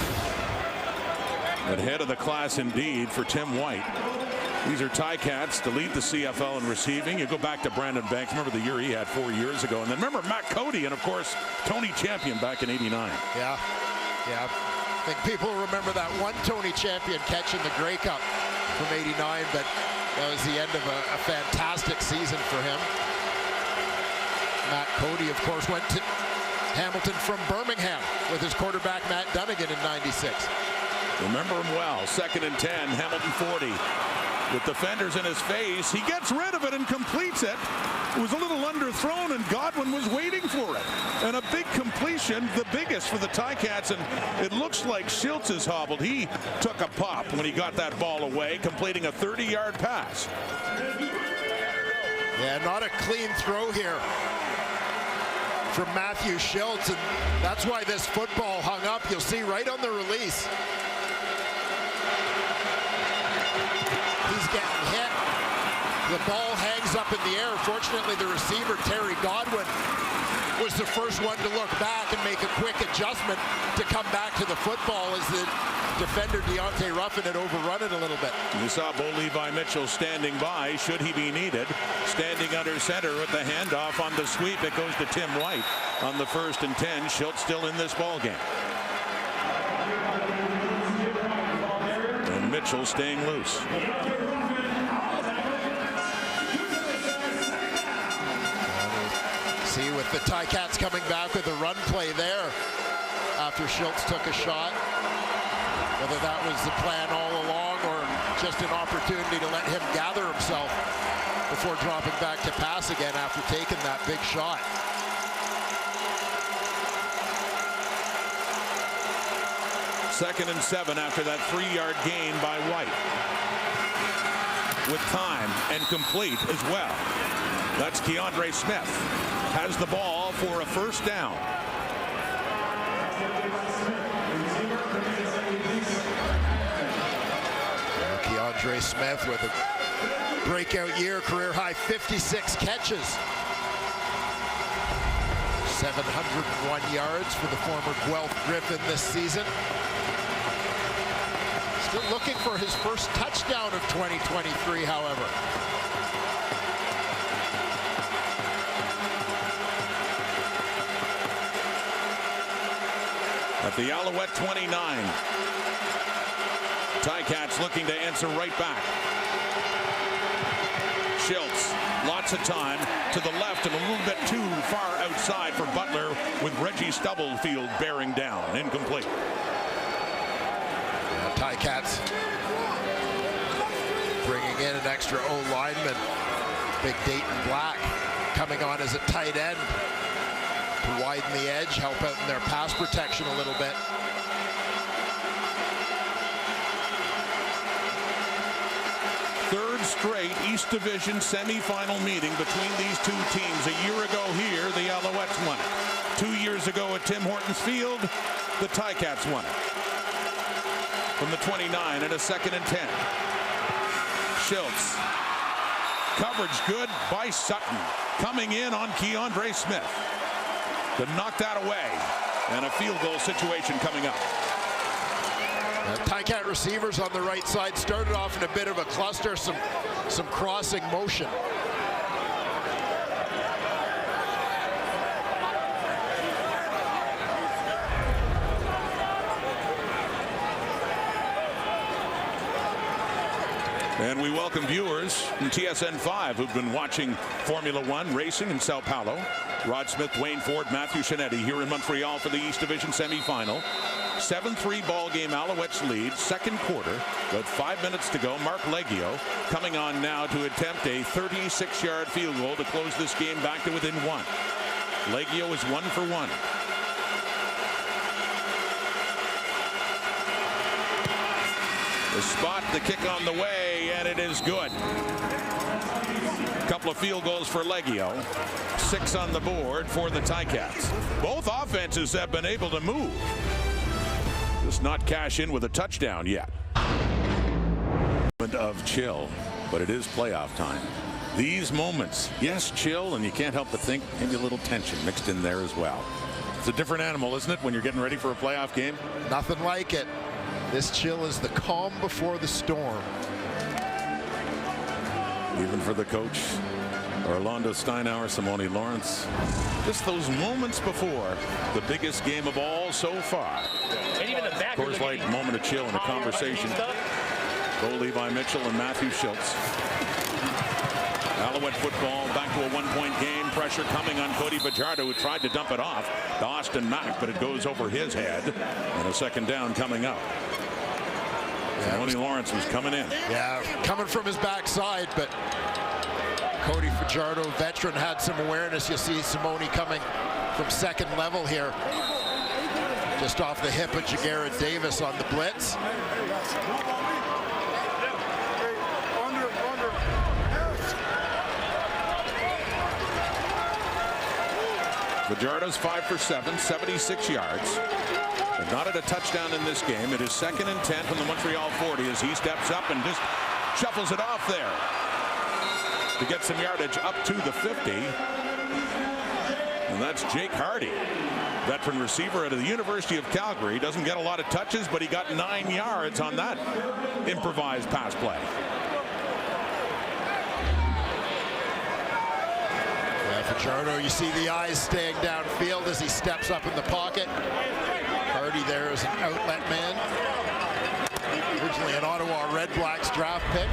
But head of the class indeed for Tim White. These are Ticats to lead the CFL in receiving. You go back to Brandon Banks. Remember the year he had 4 years ago. And then remember Matt Cody and, of course, Tony Champion back in '89. Yeah. I think people remember that one Tony Champion catch in the Grey Cup from '89, but that was the end of a fantastic season for him. Matt Cody, of course, went to Hamilton from Birmingham with his quarterback Matt Dunnigan in '96. Remember him well. 2nd and 10, Hamilton 40. With defenders in his face, he gets rid of it and completes it. It was a little underthrown, and Godwin was waiting for it. And a big completion, the biggest for the Ticats, and it looks like Schiltz is hobbled. He took a pop when he got that ball away, completing a 30-yard pass. Yeah, not a clean throw here from Matthew Schiltz, and that's why this football hung up. You'll see right on the release. He's getting hit. The ball hangs up in the air. Fortunately, the receiver, Terry Godwin, was the first one to look back and make a quick adjustment to come back to the football as the defender, Deontay Ruffin, had overrun it a little bit. You saw Bo Levi Mitchell standing by, should he be needed. Standing under center with the handoff on the sweep. It goes to Tim White on the 1st and 10. Schultz still in this ball game. And Mitchell staying loose. See, with the Ticats coming back with a run play there after Schultz took a shot. Whether that was the plan all along or just an opportunity to let him gather himself before dropping back to pass again after taking that big shot. Second and 7 after that 3-yard gain by White. With time and complete as well. That's Keandre Smith. Has the ball for a first down. Keandre Smith with a breakout year, career high 56 catches. 701 yards for the former Guelph Griffin this season. Still looking for his first touchdown of 2023, however. At the Alouette 29. Ticats looking to answer right back. Schultz, lots of time to the left and a little bit too far outside for Butler with Reggie Stubblefield bearing down. Incomplete. Ticats bringing in an extra O-lineman. Big Dayton Black coming on as a tight end to widen the edge, help out in their pass protection a little bit. Third straight East Division semifinal meeting between these two teams. A year ago here, the Alouettes won it. 2 years ago at Tim Hortons Field, the Ticats won it. From the 29 and a 2nd and 10. Schultz. Coverage good by Sutton. Coming in on Keandre Smith to knock that away. And a field goal situation coming up. Ticat receivers on the right side started off in a bit of a cluster, some crossing motion. And we welcome viewers from TSN5 who've been watching Formula One racing in Sao Paulo. Rod Smith, Wayne Ford, Matthew Shinetti here in Montreal for the East Division semifinal. 7-3 ball game, Alouettes lead, second quarter. About 5 minutes to go. Mark Leggio coming on now to attempt a 36-yard field goal to close this game back to within 1. Leggio is 1 for 1. The spot, the kick on the way, and it is good. A couple of field goals for Leggio. 6 on the board for the Ticats. Both offenses have been able to move. Just not cash in with a touchdown yet. Of chill, but it is playoff time. These moments, yes, chill, and you can't help but think maybe a little tension mixed in there as well. It's a different animal, isn't it, when you're getting ready for a playoff game? Nothing like it. This chill is the calm before the storm. Even for the coach, Orlando Steinauer, Simone Lawrence. Just those moments before the biggest game of all so far. Of course, like moment of chill and a conversation. Bo Levi Mitchell and Matthew Schultz. Alouette football back to a 1-point game. Pressure coming on Cody Fajardo, who tried to dump it off to Austin Mack, but it goes over his head. And a second down coming up. Simone Lawrence was coming in. Yeah, coming from his backside, but Cody Fajardo, veteran, had some awareness. You see Simone coming from second level here. Just off the hip of Jagarrett Davis on the blitz. Fajardo's 5 for 7, 76 yards. But not at a touchdown in this game. It is 2nd and 10 from the Montreal 40 as he steps up and just shuffles it off there. to get some yardage up to the 50. And that's Jake Hardy, veteran receiver out of the University of Calgary. Doesn't get a lot of touches, but he got 9 yards on that improvised pass play. Fajardo, you see the eyes staying downfield as he steps up in the pocket. Hardy there is an outlet man. Originally an Ottawa Red Blacks draft pick.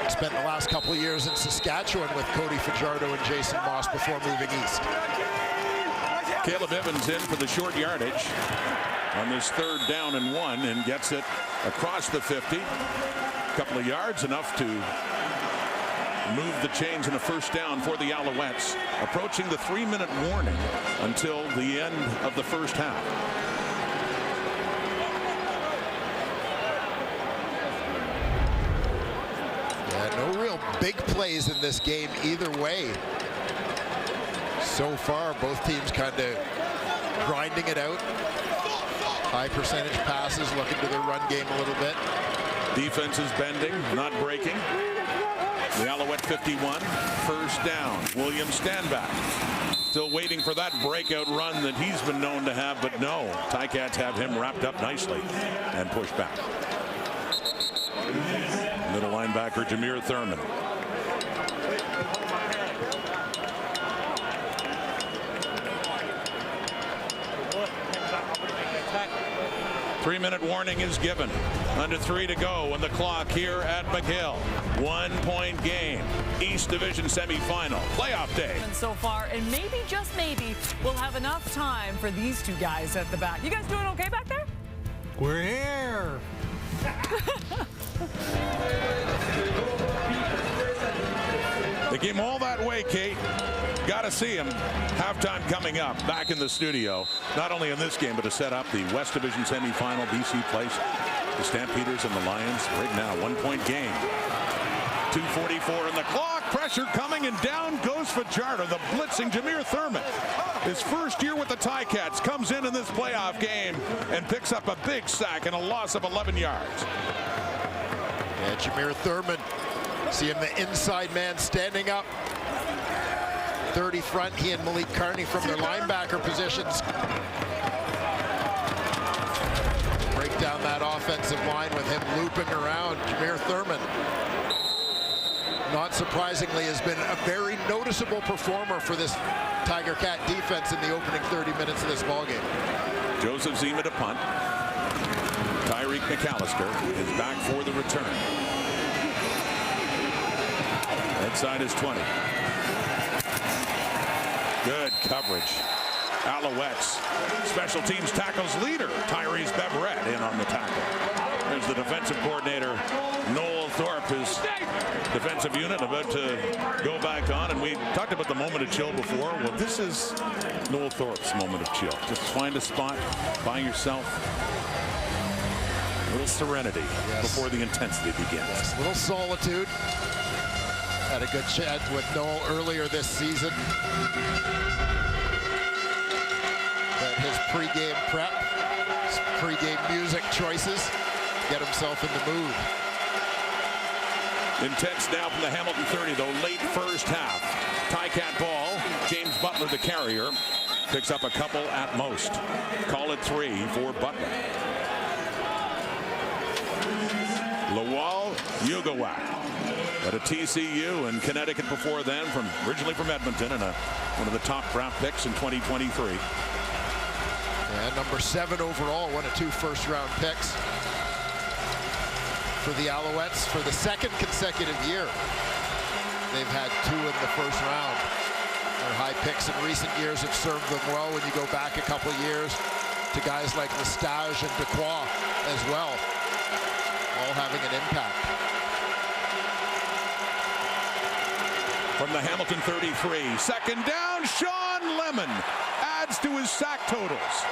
Spent the last couple of years in Saskatchewan with Cody Fajardo and Jason Moss before moving east. Caleb Evans in for the short yardage on this 3rd down and 1 and gets it across the 50. A couple of yards, enough to move the chains in a 1st down for the Alouettes. Approaching the 3-minute warning until the end of the 1st half. No real big plays in this game either way. So far, both teams kind of grinding it out. High percentage passes, looking to their run game a little bit. Defense is bending, not breaking. The Alouette 51, 1st down. William Stanback still waiting for that breakout run that he's been known to have, but no. Ticats have him wrapped up nicely and pushed back. Middle linebacker Jameer Thurman. Three-minute warning is given. Under 3 to go on the clock here at McGill. 1-point game. East Division semifinal. Playoff day. And so far, and maybe, just maybe, we'll have enough time for these two guys at the back. You guys doing okay back there? We're here. They came all that way, Kate. Got to see him. Halftime coming up. Back in the studio. Not only in this game, but to set up the West Division semifinal. BC plays the Stampeders and the Lions. Right now, 1-point game. 2:44 in the clock. Pressure coming, and down goes Fajardo. The blitzing Jameer Thurman. His first year with the Ticats comes in this playoff game and picks up a big sack and a loss of 11 yards. Yeah, Jameer Thurman. See him, the inside man, standing up. 30 front, he and Malik Carney from their linebacker positions. Break down that offensive line with him looping around. Jameer Thurman, not surprisingly, has been a very noticeable performer for this Tiger Cat defense in the opening 30 minutes of this ballgame. Joseph Zima to punt. Tyreek McAllister is back for the return. Inside is 20. Good coverage. Alouettes. Special teams tackles leader Tyrese Beverett in on the tackle. There's the defensive coordinator Noel Thorpe, his defensive unit about to go back on, and we talked about the moment of chill before. Well, this is Noel Thorpe's moment of chill. Just find a spot by yourself. A little serenity before the intensity begins. Yes, a little solitude. Had a good chat with Noel earlier this season. That his pregame prep, his pregame music choices, get himself in the mood. Intense now from the Hamilton 30, though, late 1st half. Ticat ball. James Butler, the carrier, picks up a couple at most. Call it 3 for Butler. Lawal Ugawak at a TCU in Connecticut before then, originally from Edmonton, and one of the top draft picks in 2023. And number 7 overall, one of 2 first-round picks for the Alouettes for the 2nd consecutive year. They've had 2 in the 1st round. Their high picks in recent years have served them well when you go back a couple of years to guys like Lestage and Dequoy as well, all having an impact. From the Hamilton 33, 2nd down, Sean Lemon adds to his sack totals.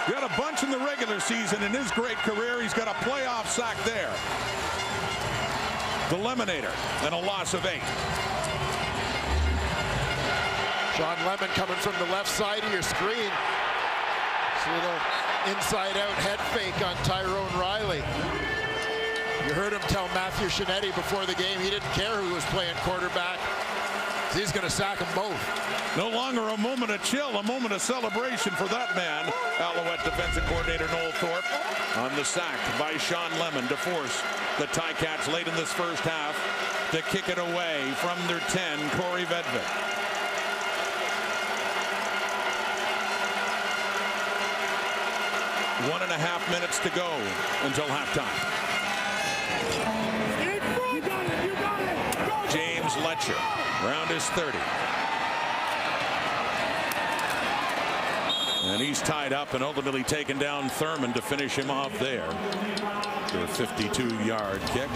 He got a bunch in the regular season. In his great career, he's got a playoff sack there. The Lemonator, and a loss of 8. Sean Lemon coming from the left side of your screen. It's a little inside-out head fake on Tyrone Riley. You heard him tell Matthew Shinetti before the game he didn't care who was playing quarterback. He's going to sack them both. No longer a moment of chill, a moment of celebration for that man. Alouette defensive coordinator Noel Thorpe on the sack by Sean Lemon to force the Ticats late in this first half to kick it away from their 10, Corey Vedvik. One and a half minutes to go until halftime. James Letcher, around his 30. And he's tied up and ultimately taken down Thurman to finish him off there. For a 52-yard kick.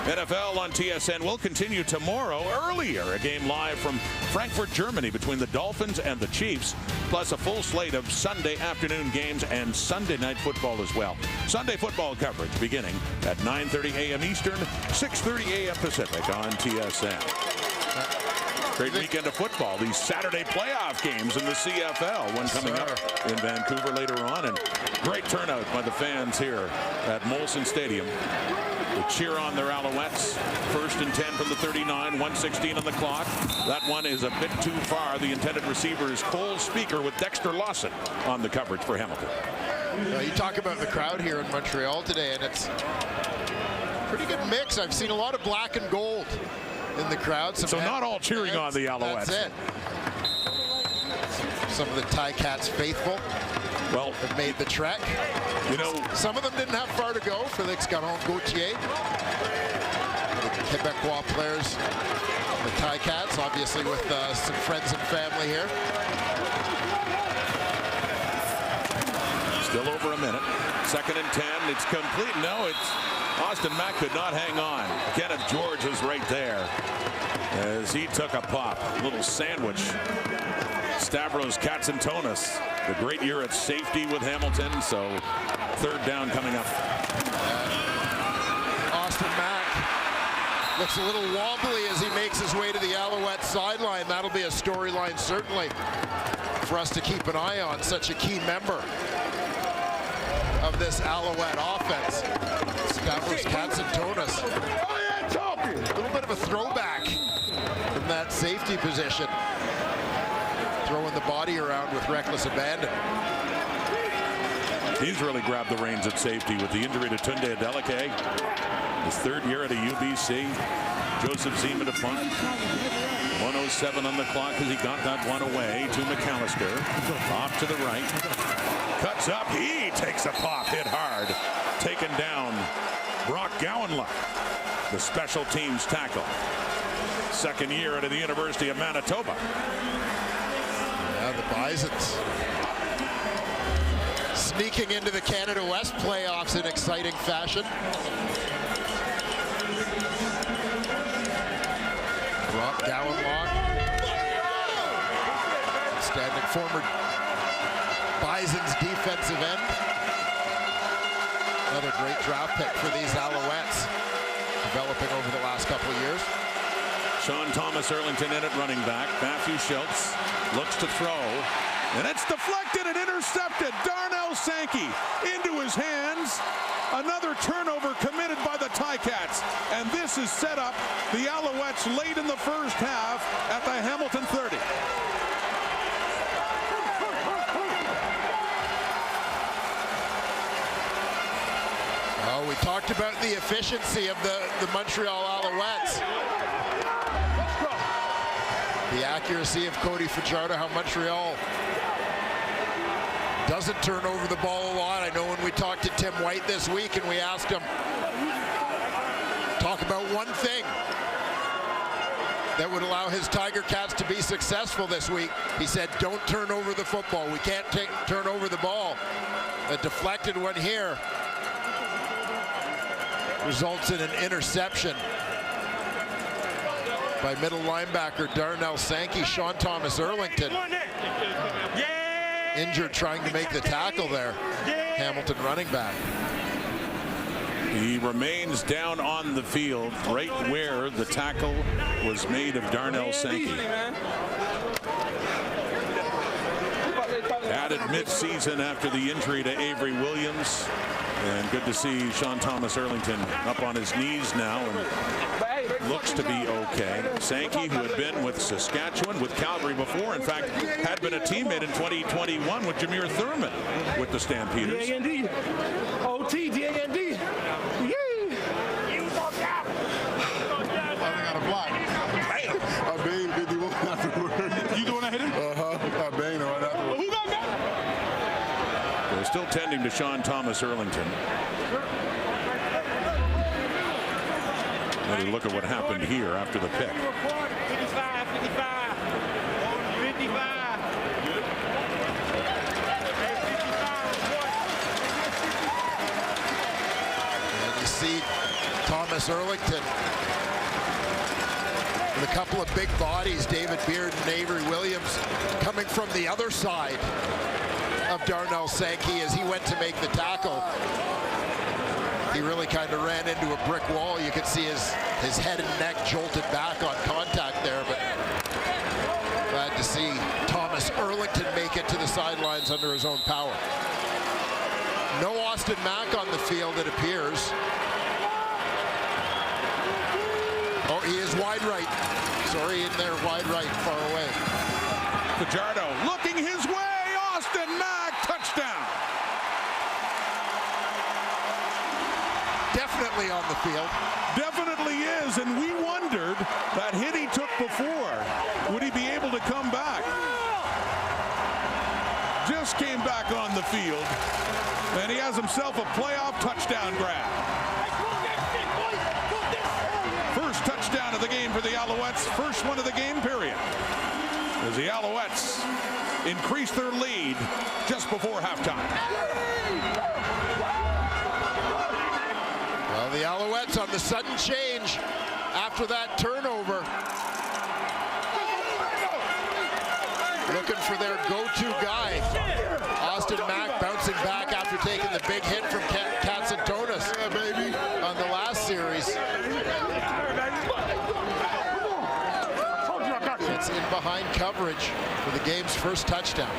NFL on TSN will continue tomorrow. Earlier, a game live from Frankfurt, Germany between the Dolphins and the Chiefs, plus a full slate of Sunday afternoon games and Sunday night football as well. Sunday football coverage beginning at 9:30 a.m. Eastern, 6:30 a.m. Pacific on TSN. Great weekend of football. These Saturday playoff games in the CFL. One coming up in Vancouver later on. And great turnout by the fans here at Molson Stadium. They cheer on their Alouettes. 1st and 10 from the 39, 1:16 on the clock. That one is a bit too far. The intended receiver is Cole Speaker with Dexter Lawson on the coverage for Hamilton. You talk about the crowd here in Montreal today, and it's a pretty good mix. I've seen a lot of black and gold in the crowd. So not all cheering on the Alouettes. That's it. Some of the Ticats faithful have made the trek. You know, some of them didn't have far to go. Felix Garon-Gauthier, the Quebecois players, the Ticats, obviously with some friends and family here. Still over a minute. 2nd and 10. It's complete. No, it's Austin Mack could not hang on. Kenneth George was right there as he took a pop. A little sandwich. Stavros Katsantonis, the great year at safety with Hamilton. So 3rd down coming up. Austin Mack looks a little wobbly as he makes his way to the Alouette sideline. That'll be a storyline certainly for us to keep an eye on. Such a key member of this Alouette offense. Stavros Katsantonis. A little bit of a throwback from that safety position. Throwing the body around with reckless abandon. He's really grabbed the reins at safety with the injury to Tunde Adeleke. His 3rd year at a UBC. Joseph Zima to punt. 1:07 on the clock as he got that one away to McAllister. Off to the right. Cuts up. He takes a pop. Hit hard. Taken down. Brock Gowanluck, the special teams tackle. 2nd year at the University of Manitoba. Yeah, the Bisons sneaking into the Canada West playoffs in exciting fashion. Brock Gowanluck, standing former Bison's defensive end. Another great draft pick for these Alouettes, developing over the last couple of years. Sean Thomas Erlington in at running back. Matthew Schultz looks to throw, and it's deflected and intercepted. Darnell Sankey into his hands. Another turnover committed by the Ticats, and this has set up the Alouettes late in the first half at the Hamilton 30. Oh, we talked about the efficiency of the Montreal Alouettes. The accuracy of Cody Fajardo, how Montreal doesn't turn over the ball a lot. I know when we talked to Tim White this week and we asked him, talk about one thing that would allow his Tiger Cats to be successful this week. He said, don't turn over the football. We can't turn over the ball. A deflected one here results in an interception by middle linebacker Darnell Sankey. Sean Thomas Erlington injured trying to make the tackle there. Hamilton running back. He remains down on the field right where the tackle was made of Darnell Sankey. Added mid-season after the injury to Avery Williams. And good to see Sean Thomas Erlington up on his knees now and looks to be okay. Sankey, who had been with Saskatchewan, with Calgary before, in fact, had been a teammate in 2021 with Jameer Thurman with the Stampeders. D-A-N-D. O-T, D-A-N-D. Yay! I got a block. I banged 51 afterwards. You the one that hit him? I banged right afterwards. Who got that? They're still tending to Sean Thomas Erlington. Let me look at what happened here after the pick. 55, 55. 55. And you see Thomas Erlington with a couple of big bodies, David Beard and Avery Williams, coming from the other side of Darnell Sankey as he went to make the tackle. He really kind of ran into a brick wall. You could see his head and neck jolted back on contact there, but glad to see Thomas Erlington make it to the sidelines under his own power. No Austin Mack on the field, it appears. Oh, he is wide right. Sorry, in there, wide right, far away. Fajardo looking his way. Austin Mack, touchdown. Definitely on the field. Definitely is, and we wondered that hit he took before, would he be able to come back? Just came back on the field, and he has himself a playoff touchdown grab. First touchdown of the game for the Alouettes, first one of the game period, as the Alouettes increase their lead just before halftime. Well, the Alouettes on the sudden change after that turnover. Looking for their go-to guy. Austin Mack bouncing back after taking the big hit from Katsantonis on the last series. Gets in behind coverage for the game's first touchdown.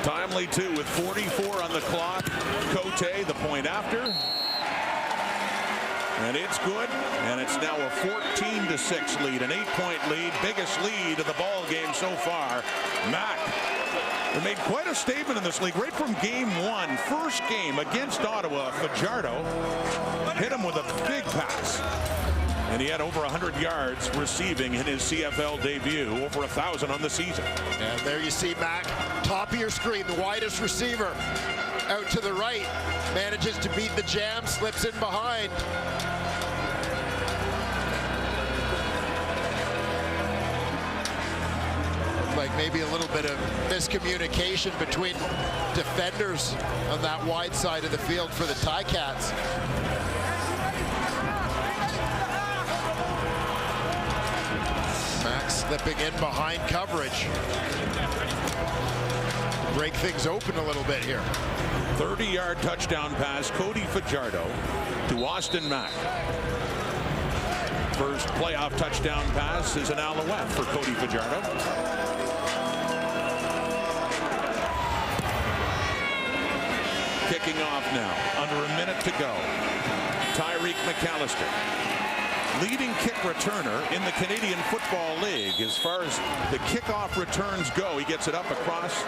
Timely too with 44 on the clock. Cote the point after. And it's good, and it's now a 14-6 lead, an 8-point lead, biggest lead of the ball game so far. Mack made quite a statement in this league right from game one. First game against Ottawa, Fajardo hit him with a big pass. And he had over 100 yards receiving in his CFL debut, over 1,000 on the season. And there you see Mack, top of your screen, the widest receiver out to the right, manages to beat the jam, slips in behind. Looked like maybe a little bit of miscommunication between defenders on that wide side of the field for the Ticats. Mack slipping in behind coverage. Break things open a little bit here. 30-yard touchdown pass, Cody Fajardo to Austin Mack. First playoff touchdown pass is an Alouette for Cody Fajardo. Kicking off now, under a minute to go. Tyreek McAllister, leading kick returner in the Canadian Football League as far as the kickoff returns go. He gets it up across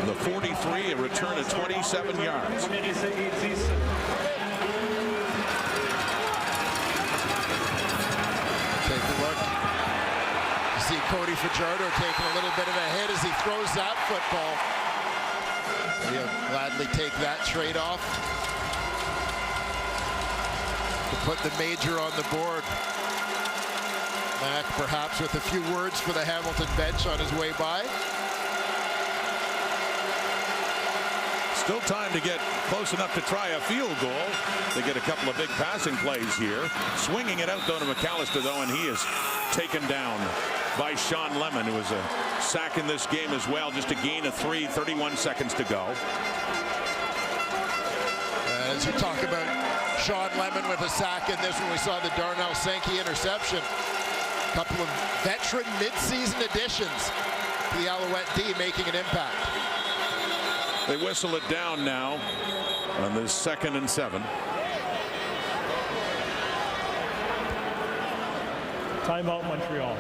the 43, a return of 27 yards. Take a look. You see Cody Fajardo taking a little bit of a hit as he throws that football. He'll gladly take that trade-off to put the major on the board. Mack perhaps with a few words for the Hamilton bench on his way by. Still time to get close enough to try a field goal. They get a couple of big passing plays here. Swinging it out though to McAllister though, and he is taken down by Sean Lemon, who was a sack in this game as well. Just a gain of 3, 31 seconds to go. As you talk about Sean Lemon with a sack in this one, we saw the Darnell Sankey interception. A couple of veteran mid-season additions to the Alouette D making an impact. They whistle it down now. on this 2nd and 7. Timeout, Montreal.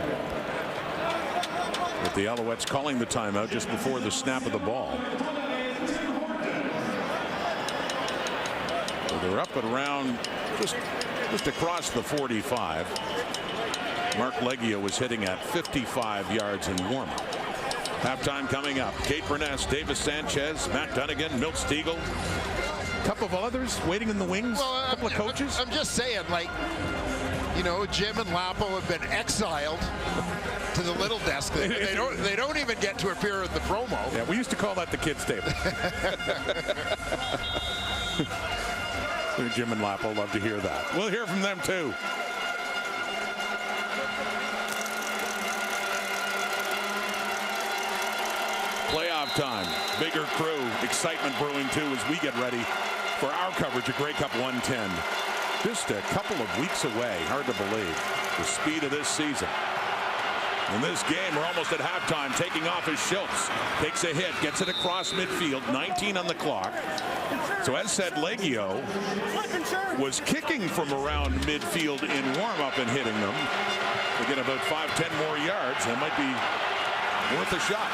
With the Alouettes calling the timeout just before the snap of the ball. So they're up at around just across the 45. Mark Leggio was hitting at 55 yards in warm-up. Halftime coming up. Kate Burness, Davis Sanchez, Matt Dunnigan, Milt Stegall. A couple of others waiting in the wings. A couple of coaches. I'm just saying, like, you know, Jim and Lapo have been exiled to the little desk. They don't even get to appear in the promo. Yeah, we used to call that the kids' table. Jim and Lapo love to hear that. We'll hear from them too. Playoff time. Bigger crew. Excitement brewing too as we get ready for our coverage of Grey Cup 110. Just a couple of weeks away. Hard to believe the speed of this season. In this game, we're almost at halftime. Taking off is Schultz. Takes a hit, gets it across midfield. 19 on the clock. So as said, Leggio was kicking from around midfield in warm-up and hitting them. They get about 5-10 more yards. That might be worth a shot.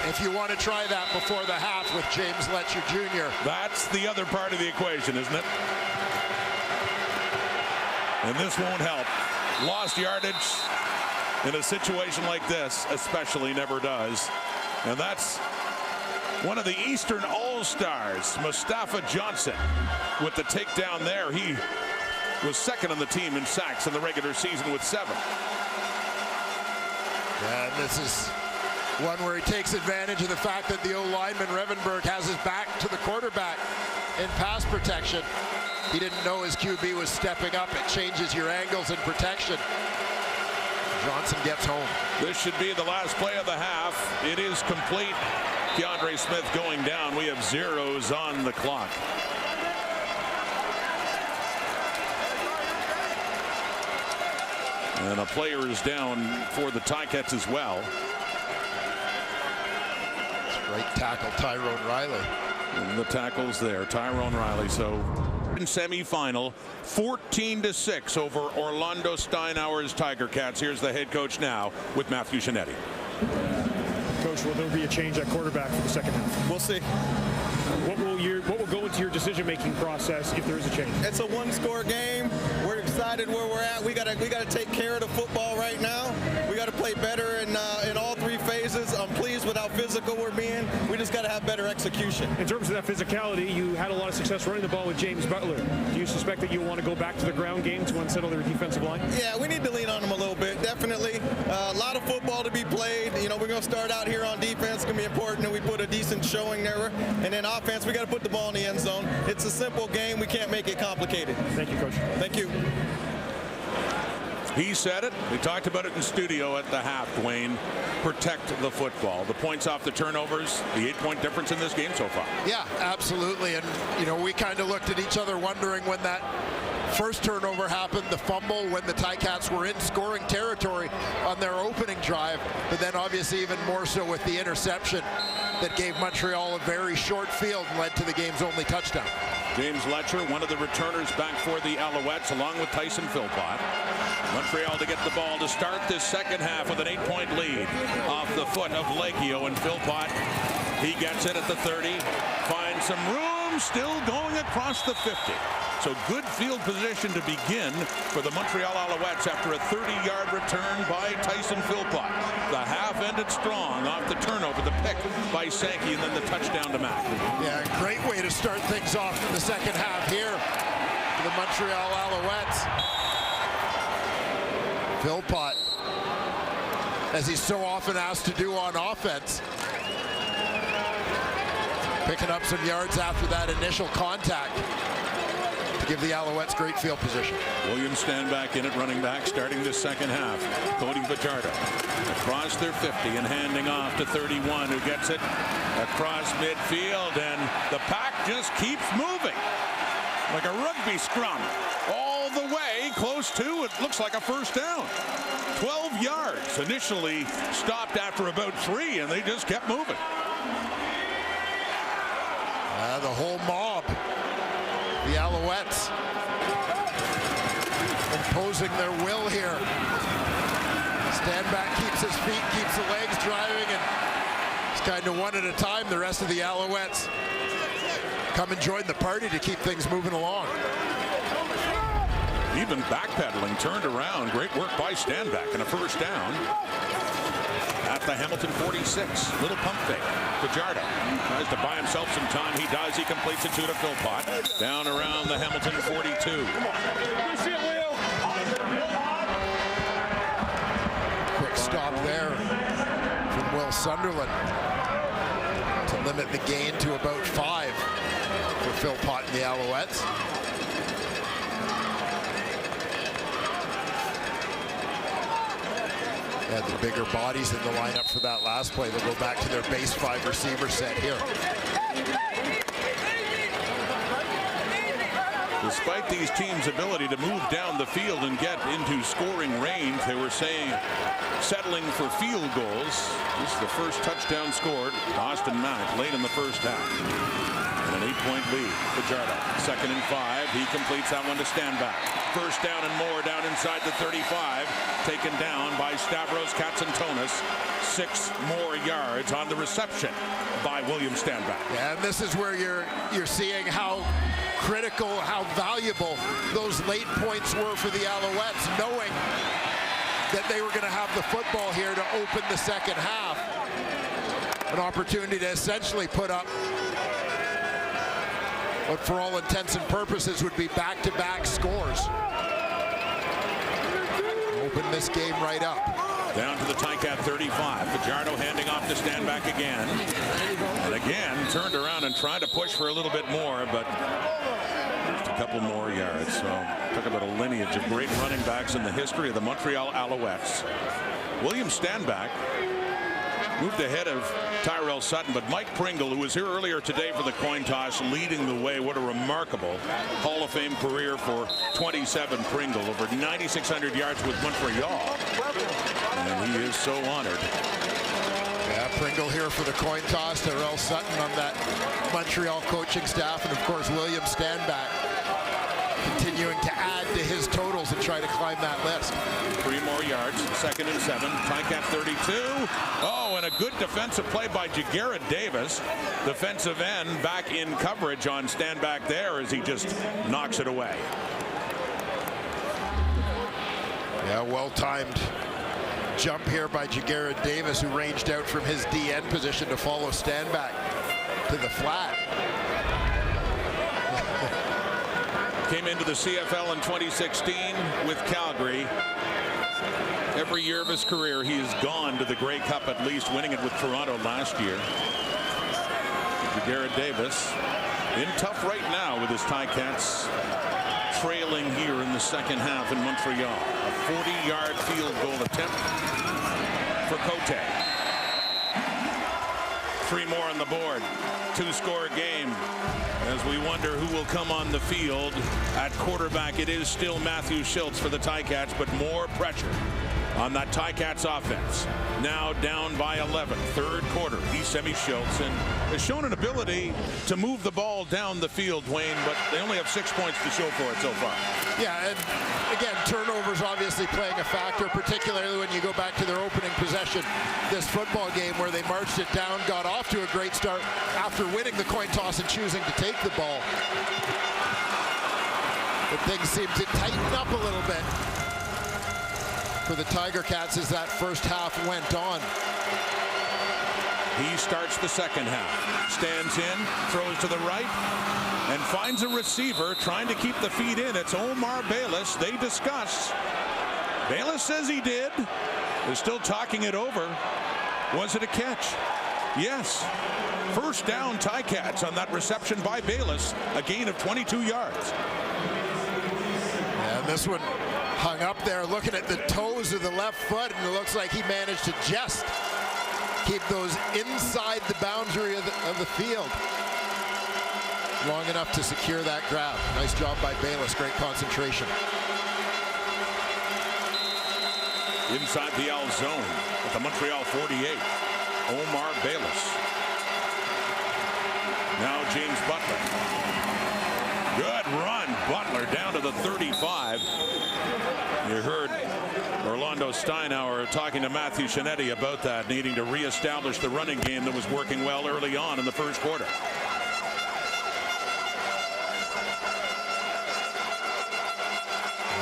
If you want to try that before the half with James Letcher Jr. That's the other part of the equation, isn't it? And this won't help. Lost yardage in a situation like this especially never does. And that's one of the Eastern All-Stars, Mustafa Johnson, with the takedown there. He was second on the team in sacks in the regular season with 7. And this is one where he takes advantage of the fact that the O-lineman Revenberg has his back to the quarterback in pass protection. He didn't know his QB was stepping up. It changes your angles in protection. Johnson gets home. This should be the last play of the half. It is complete. DeAndre Smith going down. We have zeros on the clock. And a player is down for the Ticats as well. Right tackle Tyrone Riley. And the tackles there, Tyrone Riley. So in semifinal, 14-6 over Orlando Steinauer's Tiger Cats. Here's the head coach now with Matthew Shinetti. Coach, will there be a change at quarterback for the second half? We'll see. What will go into your decision-making process if there is a change? It's a one-score game. We're excited where we're at. We gotta take care of the football right now. We gotta play better in all 3 phases. I'm pleased with how physical we're being. We just gotta have better execution. In terms of that physicality, you had a lot of success running the ball with James Butler. Do you suspect that you'll want to go back to the ground game to unsettle their defensive line? Yeah, we need to lean on them a little bit, definitely. A lot of football to be played. You know, we're gonna start out here on defense. It's gonna be important that we put a decent showing there. And then offense, we gotta put the ball in the end zone. It's a simple game. We can't make it complicated. Thank you, Coach. Thank you. He said it. We talked about it in studio at the half, Dwayne. Protect the football. The points off the turnovers, the 8-point difference in this game so far. Yeah, absolutely. And, you know, we kind of looked at each other wondering when that first turnover happened, the fumble, when the Ticats were in scoring territory on their opening drive. But then obviously even more so with the interception that gave Montreal a very short field and led to the game's only touchdown. James Letcher, one of the returners back for the Alouettes, along with Tyson Philpott. Montreal to get the ball to start this second half with an 8-point lead off the foot of Leggio, and Philpott, he gets it at the 30, finds some room, still going across the 50. So good field position to begin for the Montreal Alouettes after a 30-yard return by Tyson Philpott. The half ended strong off the turnover, the pick by Sankey, and then the touchdown to Mack. Yeah, great way to start things off in the second half here for the Montreal Alouettes. Philpott, as he's so often asked to do on offense, picking up some yards after that initial contact to give the Alouettes great field position. Williams stand back in at running back starting this second half. Cody Fajardo across their 50 and handing off to 31, who gets it across midfield, and the pack just keeps moving like a rugby scrum all the way close to, it looks like a first down. 12 yards, initially stopped after about 3, and they just kept moving. The whole mob, the Alouettes, imposing their will here. Stanback keeps his feet, keeps the legs driving, and it's kind of one at a time. The rest of the Alouettes come and join the party to keep things moving along. Even backpedaling, turned around. Great work by Stanback and a first down at the Hamilton 46. Little pump fake. Fajardo tries to buy himself some time. He does. He completes it to Philpott. Down around the Hamilton 42. Quick stop there from Will Sunderland to limit the gain to about 5 for Philpott and the Alouettes. Had the bigger bodies in the lineup for that last play. They'll go back to their base 5 receiver set here. Despite these teams' ability to move down the field and get into scoring range, they were saying settling for field goals. This is the first touchdown scored. Austin Mack late in the first half. And an 8-point lead. Fajardo, 2nd and 5. He completes that one to Stanback. First down and more down inside the 35. Taken down by Stavros Katsantonis. 6 more yards on the reception by William Stanback. And this is where you're seeing how critical, how valuable those late points were for the Alouettes, knowing that they were going to have the football here to open the second half. An opportunity to essentially put up what for all intents and purposes would be back-to-back scores. Open this game right up. Down to the Ticat 35. Fajardo handing off to Stanback again. And again, turned around and tried to push for a little bit more, but just a couple more yards. So talk about a lineage of great running backs in the history of the Montreal Alouettes. William Stanback moved ahead of Tyrell Sutton, but Mike Pringle, who was here earlier today for the coin toss, leading the way. What a remarkable Hall of Fame career for 27 Pringle, over 9,600 yards with Montreal, and he is so honored. Yeah, Pringle here for the coin toss. Tyrell Sutton on that Montreal coaching staff, and of course William Stanback continuing to add to his totals and try to climb that list. 3 more yards, 2nd and 7. Ticat 32. Oh, and a good defensive play by Jagarrett Davis. Defensive end back in coverage on Stanback there as he just knocks it away. Yeah, well-timed jump here by Jagarrett Davis, who ranged out from his DN position to follow Stanback to the flat. Came into the CFL in 2016 with Calgary. Every year of his career, he has gone to the Grey Cup at least, winning it with Toronto last year. Jagarrett Davis in tough right now with his Ticats trailing here in the second half in Montreal. A 40-yard field goal attempt for Cote. 3 more on the board. 2-score game. As we wonder who will come on the field at quarterback, it is still Matthew Schultz for the Ticats, but more pressure on that Ticats offense. Now down by 11, 3rd quarter. He's Schultz and has shown an ability to move the ball down the field, Wayne, but they only have 6 points to show for it so far. Yeah, and again, turnovers obviously playing a factor, particularly when you go back to their opening possession this football game where they marched it down, got off to a great start after winning the coin toss and choosing to take the ball. But things seem to tighten up a little bit for the Tiger Cats as that first half went on. He starts the second half. Stands in, throws to the right, and finds a receiver trying to keep the feet in. It's Omar Bayless. They discuss. Bayless says he did. They're still talking it over. Was it a catch? Yes. First down Ticats on that reception by Bayless. A gain of 22 yards. And this one hung up there looking at the toes of the left foot, and it looks like he managed to just keep those inside the boundary of the field long enough to secure that grab. Nice job by Bayless. Great concentration. Inside the L zone at the Montreal 48. Omar Bayless. Now James Butler. Good run. Butler down to the 35. You heard Orlando Steinauer talking to Matthew Shinetti about that, needing to reestablish the running game that was working well early on in the first quarter.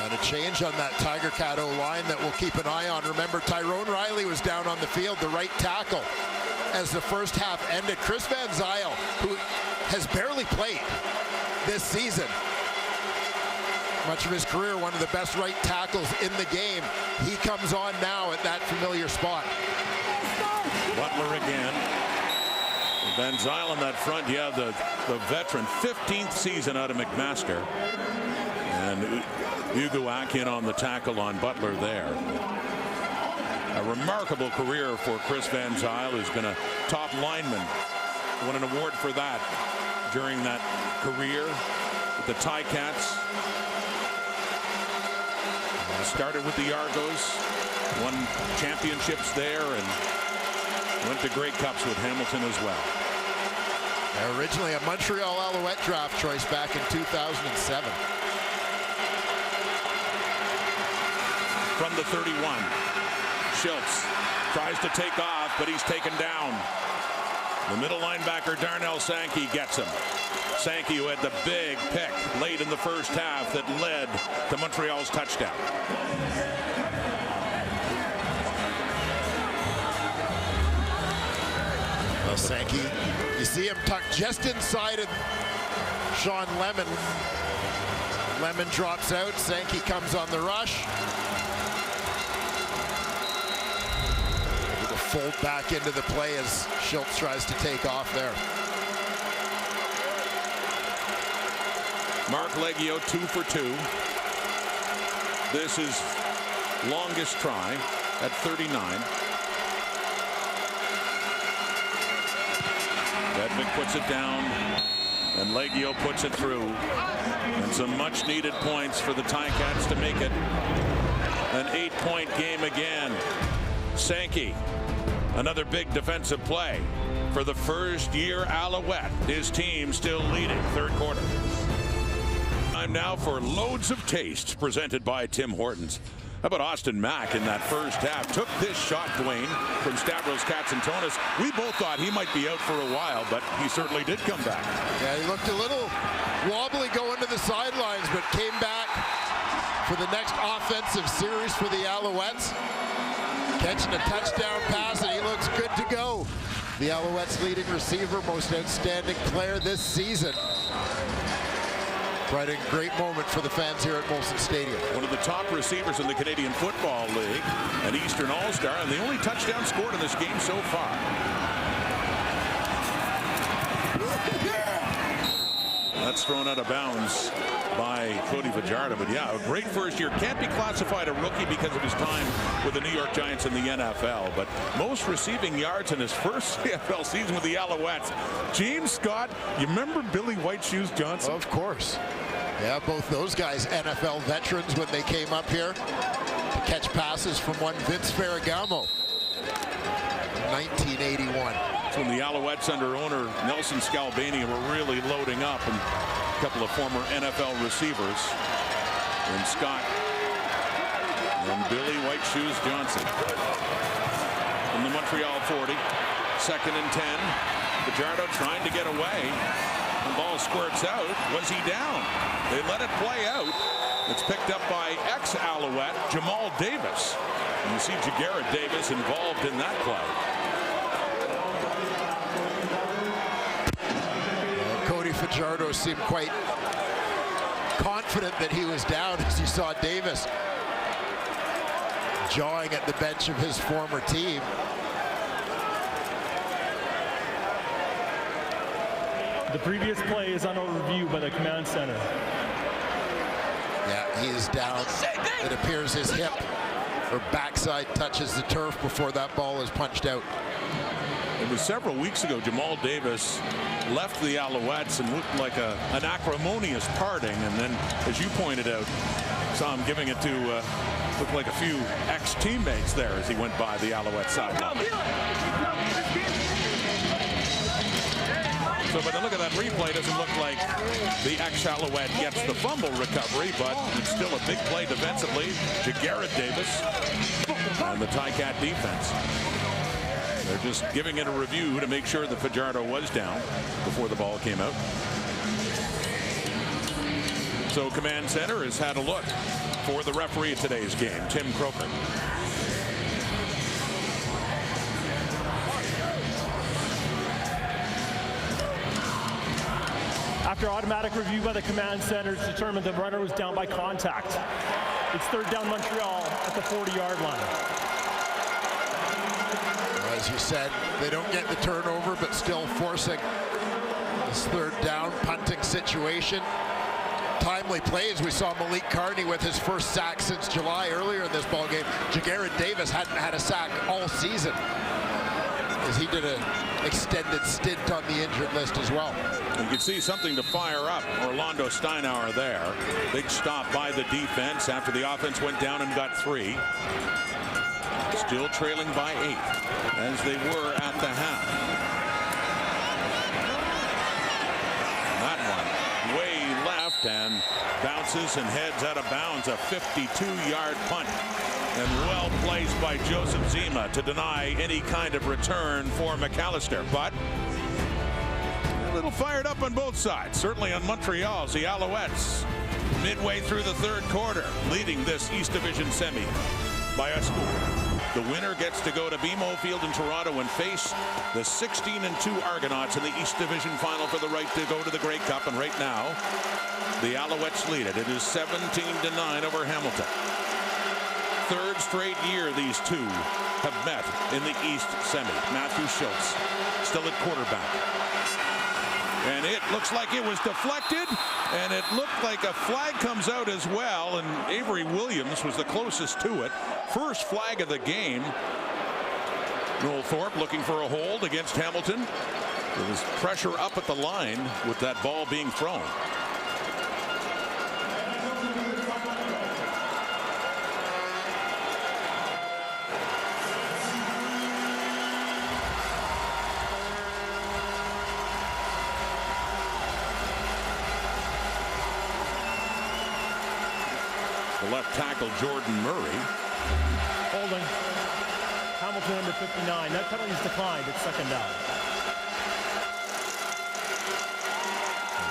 And a change on that Tiger Cat O-line that we'll keep an eye on. Remember, Tyrone Riley was down on the field, the right tackle, as the first half ended. Chris Van Zyl, who has barely played this season, much of his career one of the best right tackles in the game, he comes on now at that familiar spot. Butler again. Van Zyl in that front, yeah, the veteran, 15th season out of McMaster. And Uguak in on the tackle on Butler there. A remarkable career for Chris Van Zyl, who's been a top lineman. Won an award for that during that career with the Ticats. Started with the Argos, won championships there, and went to Grey Cups with Hamilton as well. Originally a Montreal Alouette draft choice back in 2007. From the 31, Schultz tries to take off, but he's taken down. The middle linebacker Darnell Sankey gets him. Sankey, who had the big pick late in the first half that led to Montreal's touchdown. Well, Sankey, you see him tucked just inside of Sean Lemon. Lemon drops out. Sankey comes on the rush. Able to fold back into the play as Schultz tries to take off there. Mark Leggio 2 for 2. This is longest try at 39. Bedvick puts it down, and Leggio puts it through. And some much needed points for the Ticats to make it an 8-point game again. Sankey, another big defensive play for the first year Alouette. His team still leading third quarter. Time now for Loads of Taste, presented by Tim Hortons. How about Austin Mack in that first half? Took this shot, Dwayne, from Stavros Katsantonis. We both thought he might be out for a while, but he certainly did come back. Yeah, he looked a little wobbly going to the sidelines, but came back for the next offensive series for the Alouettes. Catching a touchdown pass, and he looks good to go. The Alouettes' leading receiver, most outstanding player this season. Right, a great moment for the fans here at Molson Stadium. One of the top receivers in the Canadian Football League, an Eastern All-Star, and the only touchdown scored in this game so far. That's thrown out of bounds by Cody Fajardo, but yeah, a great first year. Can't be classified a rookie because of his time with the New York Giants in the NFL, but most receiving yards in his first CFL season with the Alouettes. James Scott, you remember Billy White Shoes Johnson? Of course. Yeah, both those guys NFL veterans when they came up here to catch passes from one Vince Ferragamo in 1981. That's when the Alouettes under owner Nelson Scalabrini were really loading up, and a couple of former NFL receivers and Scott and Billy White Shoes Johnson. From the Montreal 40, 2nd and 10. Fajardo trying to get away. The ball squirts out. Was he down? They let it play out. It's picked up by ex-Alouette Jamal Davis. And you see Jagarrett Davis involved in that play. Cody Fajardo seemed quite confident that he was down as you saw Davis jawing at the bench of his former team. The previous play is under review by the command center. Yeah, he is down. It appears his hip or backside touches the turf before that ball is punched out. It was several weeks ago Jamal Davis left the Alouettes and looked like an acrimonious parting, and then, as you pointed out, saw him giving it to looked like a few ex-teammates there as he went by the Alouette sideline. So, but look at that replay. Doesn't look like the ex-Alouette gets the fumble recovery, but it's still a big play defensively to Garrett Davis and the Ticat defense. They're just giving it a review to make sure that Fajardo was down before the ball came out. So Command Center has had a look for the referee of today's game, Tim Croker. After automatic review by the Command Center, it's determined the runner was down by contact. It's third down Montreal at the 40-yard line. As you said, they don't get the turnover, but still forcing this third down punting situation. Timely plays. We saw Malik Carney with his first sack since July earlier in this ballgame. Jagarrett Davis hadn't had a sack all season, as he did an extended stint on the injured list as well. You can see something to fire up. Orlando Steinauer there. Big stop by the defense after the offense went down and got 3. Still trailing by 8, as they were at the half. That one way left and bounces and heads out of bounds. A 52-yard punt. And well placed by Joseph Zima to deny any kind of return for McAllister. But a little fired up on both sides. Certainly on Montreal's, the Alouettes, midway through the third quarter, leading this East Division semi by a score. The winner gets to go to BMO Field in Toronto and face the 16-2 Argonauts in the East Division final for the right to go to the Grey Cup. And right now, the Alouettes lead it. It is 17-9 over Hamilton. Third straight year these two have met in the East semi. Matthew Schultz still at quarterback. And it looks like it was deflected, and it looked like a flag comes out as well, and Avery Williams was the closest to it. First flag of the game. Noel Thorpe looking for a hold against Hamilton. There was pressure up at the line with that ball being thrown. The left tackle, Jordan Murray. Holding. Hamilton number 59. That penalty's declined. It's second down.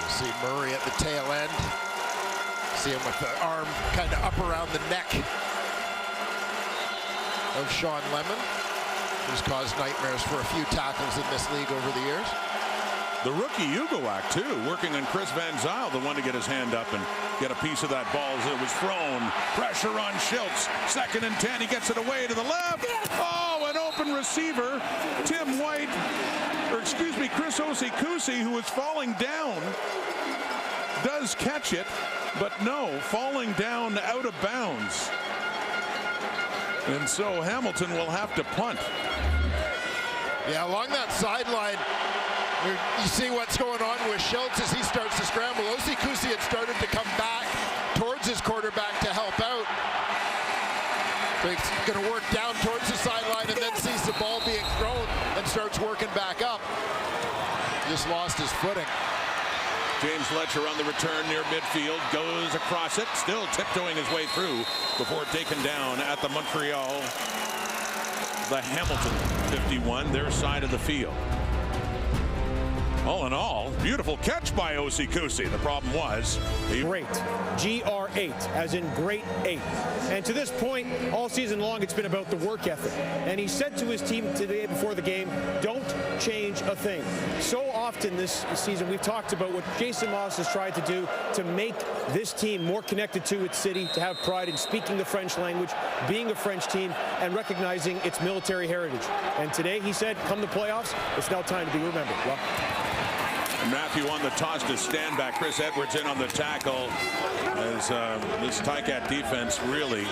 You see Murray at the tail end. See him with the arm kind of up around the neck of Sean Lemon, who's caused nightmares for a few tackles in this league over the years. The rookie Ugoak, too, working on Chris Van Zyl, the one to get his hand up and get a piece of that ball as it was thrown. Pressure on Schultz. 2nd and 10. He gets it away to the left. Oh, an open receiver. Tim White, or excuse me, Chris Osikusi, who was falling down, does catch it, but no, falling down out of bounds. And so Hamilton will have to punt. Yeah, along that sideline, you see what's going on with Schultz as he starts to scramble. Osikusi had started to come back towards his quarterback to help out. So he's going to work down towards the sideline and then sees the ball being thrown and starts working back up. Just lost his footing. James Letcher on the return near midfield, goes across it, still tiptoeing his way through before taken down at the Montreal, the Hamilton 51, their side of the field. All in all, beautiful catch by Osikusi. The problem was great. GR8, as in great 8. And to this point, all season long, it's been about the work ethic. And he said to his team today before the game, don't change a thing. So often this season, we've talked about what Jason Moss has tried to do to make this team more connected to its city, to have pride in speaking the French language, being a French team, and recognizing its military heritage. And today, he said, come the playoffs, it's now time to be remembered. Well, Matthew on the toss to stand back. Chris Edwards in on the tackle as this Ticat defense really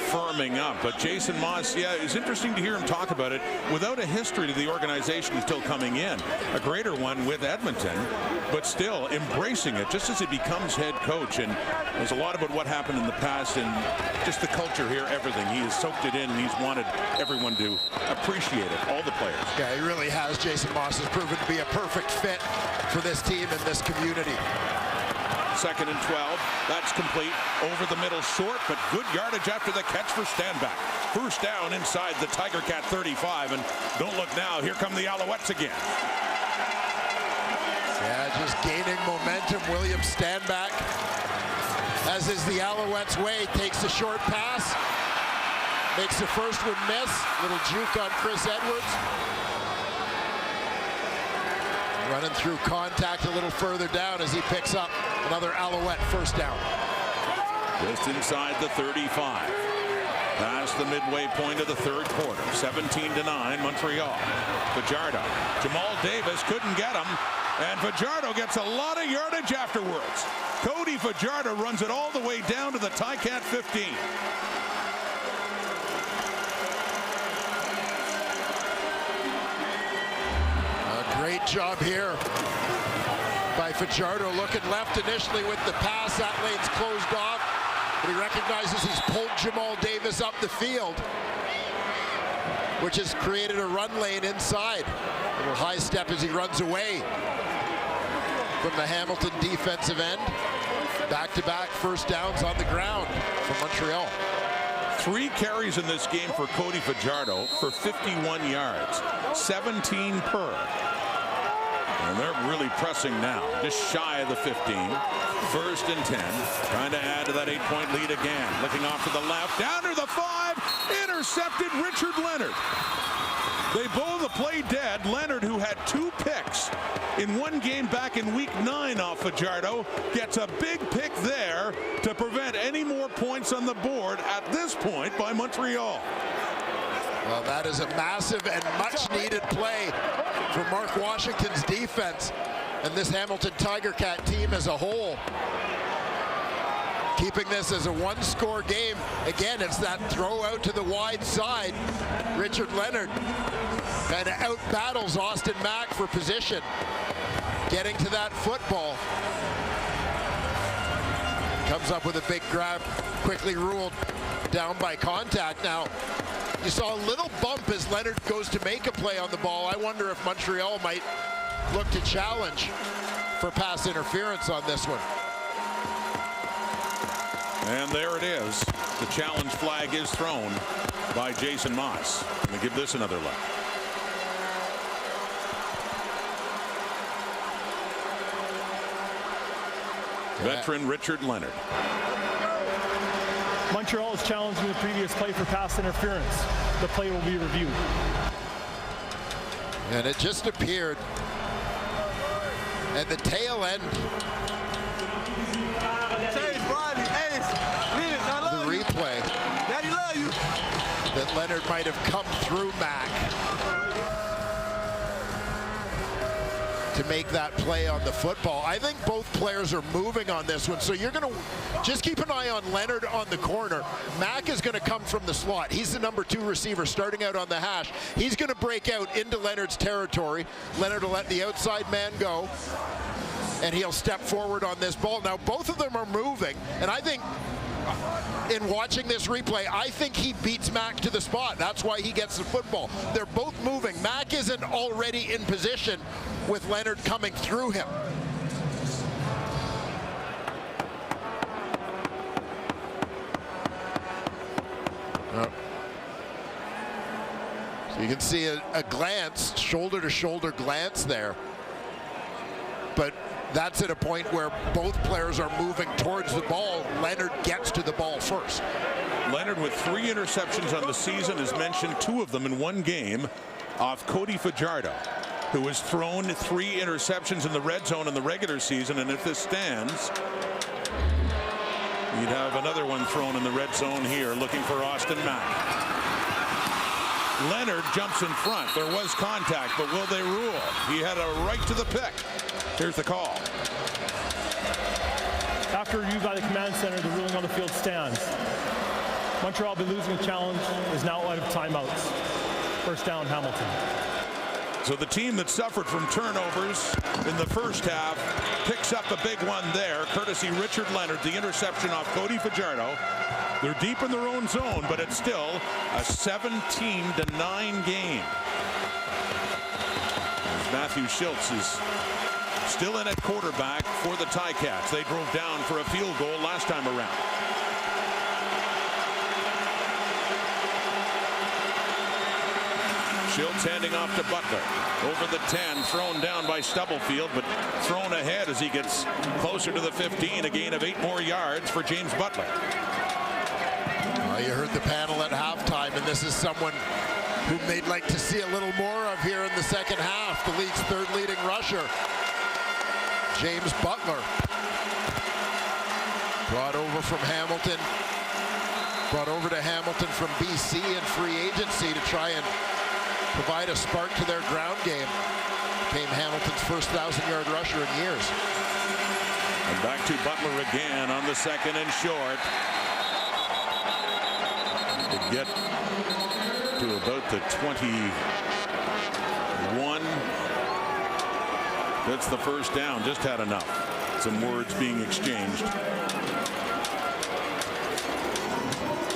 firming up. But Jason Moss, yeah, it's interesting to hear him talk about it without a history to the organization until coming in. A greater one with Edmonton, but still embracing it just as he becomes head coach. And there's a lot about what happened in the past and just the culture here, everything. He has soaked it in, and he's wanted everyone to appreciate it, all the players. Yeah, he really has. Jason Moss has proven to be a perfect fit for this team and this community. 2nd and 12. That's complete. Over the middle, short, but good yardage after the catch for Stanback. First down inside the Tiger Cat 35. And don't look now, here come the Alouettes again. Yeah, just gaining momentum. William Stanback, as is the Alouettes' way, takes a short pass. Makes the first one miss. Little juke on Chris Edwards. Running through contact a little further down as he picks up another Alouette first down. Just inside the 35. Past the midway point of the third quarter. 17-9 Montreal. Fajardo. Jamal Davis couldn't get him. And Fajardo gets a lot of yardage afterwards. Cody Fajardo runs it all the way down to the Ticat 15. Great job here by Fajardo, looking left initially with the pass. That lane's closed off, but he recognizes he's pulled Jamal Davis up the field, which has created a run lane inside. A little high step as he runs away from the Hamilton defensive end. Back-to-back first downs on the ground for Montreal. 3 carries in this game for Cody Fajardo for 51 yards, 17 per. And they're really pressing now, just shy of the 15. 1st and 10, trying to add to that 8-point lead again. Looking off to the left, down to the 5, intercepted Richard Leonard. They blow the play dead. Leonard, who had 2 picks in one game back in week 9 off Fajardo, gets a big pick there to prevent any more points on the board at this point by Montreal. Well, that is a massive and much needed play for Mark Washington's defense and this Hamilton Tiger Cat team as a whole. Keeping this as a 1-score game. Again, it's that throw out to the wide side. Richard Leonard kind of out battles Austin Mack for position. Getting to that football. Comes up with a big grab, quickly ruled down by contact. Now, you saw a little bump as Leonard goes to make a play on the ball. I wonder if Montreal might look to challenge for pass interference on this one. And there it is. The challenge flag is thrown by Jason Moss. Let me give this another look. Veteran Richard Leonard. Montreal is challenging the previous play for pass interference. The play will be reviewed. And it just appeared at the tail end. The replay that Leonard might have come through Mack to make that play on the football. I think both players are moving on this one, so you're going to just keep an eye on Leonard on the corner. Mack is going to come from the slot. He's the number 2 receiver starting out on the hash. He's going to break out into Leonard's territory. Leonard will let the outside man go, and he'll step forward on this ball. Now, both of them are moving, and I think in watching this replay, I think he beats Mack to the spot. That's why he gets the football. They're both moving. Mack isn't already in position with Leonard coming through him. So you can see a glance, shoulder-to-shoulder glance there. But that's at a point where both players are moving towards the ball. Leonard gets to the ball first. Leonard with 3 interceptions on the season, has mentioned 2 of them in one game off Cody Fajardo, who has thrown 3 interceptions in the red zone in the regular season. And if this stands, you'd have another one thrown in the red zone here, looking for Austin Mack. Leonard jumps in front. There was contact, but will they rule? He had a right to the pick. Here's the call. After review by the command center, the ruling on the field stands. Montreal will be losing a challenge, is now out of timeouts. First down, Hamilton. So the team that suffered from turnovers in the first half picks up a big one there, courtesy Richard Leonard, the interception off Cody Fajardo. They're deep in their own zone, but it's still a 17-9 game. As Matthew Schultz is still in at quarterback for the Ticats. They drove down for a field goal last time around. Schultz handing off to Butler. Over the 10, thrown down by Stubblefield, but thrown ahead as he gets closer to the 15. A gain of 8 more yards for James Butler. You heard the panel at halftime, and this is someone who they'd like to see a little more of here in the second half. The league's third leading rusher, James Butler. Brought over from Hamilton. Brought over to Hamilton from BC in free agency to try and provide a spark to their ground game. Became Hamilton's first 1,000-yard rusher in years. And back to Butler again on the second and short. To get to about the 21. That's the first down. Just had enough. Some words being exchanged.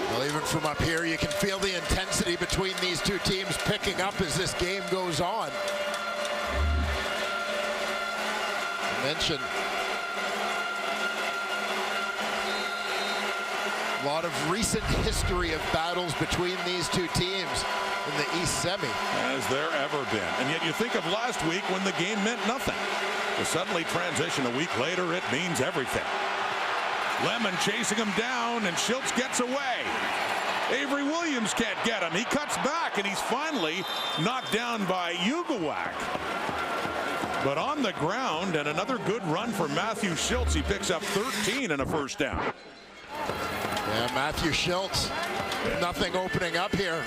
Well, even from up here, you can feel the intensity between these two teams picking up as this game goes on. I mentioned a lot of recent history of battles between these two teams in the East Semi. Has there ever been? And yet you think of last week when the game meant nothing. To suddenly transition a week later, it means everything. Lemon chasing him down, and Schultz gets away. Avery Williams can't get him. He cuts back, and he's finally knocked down by Ugawak. But on the ground, and another good run for Matthew Schultz. He picks up 13 and a first down. Yeah, Matthew Schultz, nothing opening up here.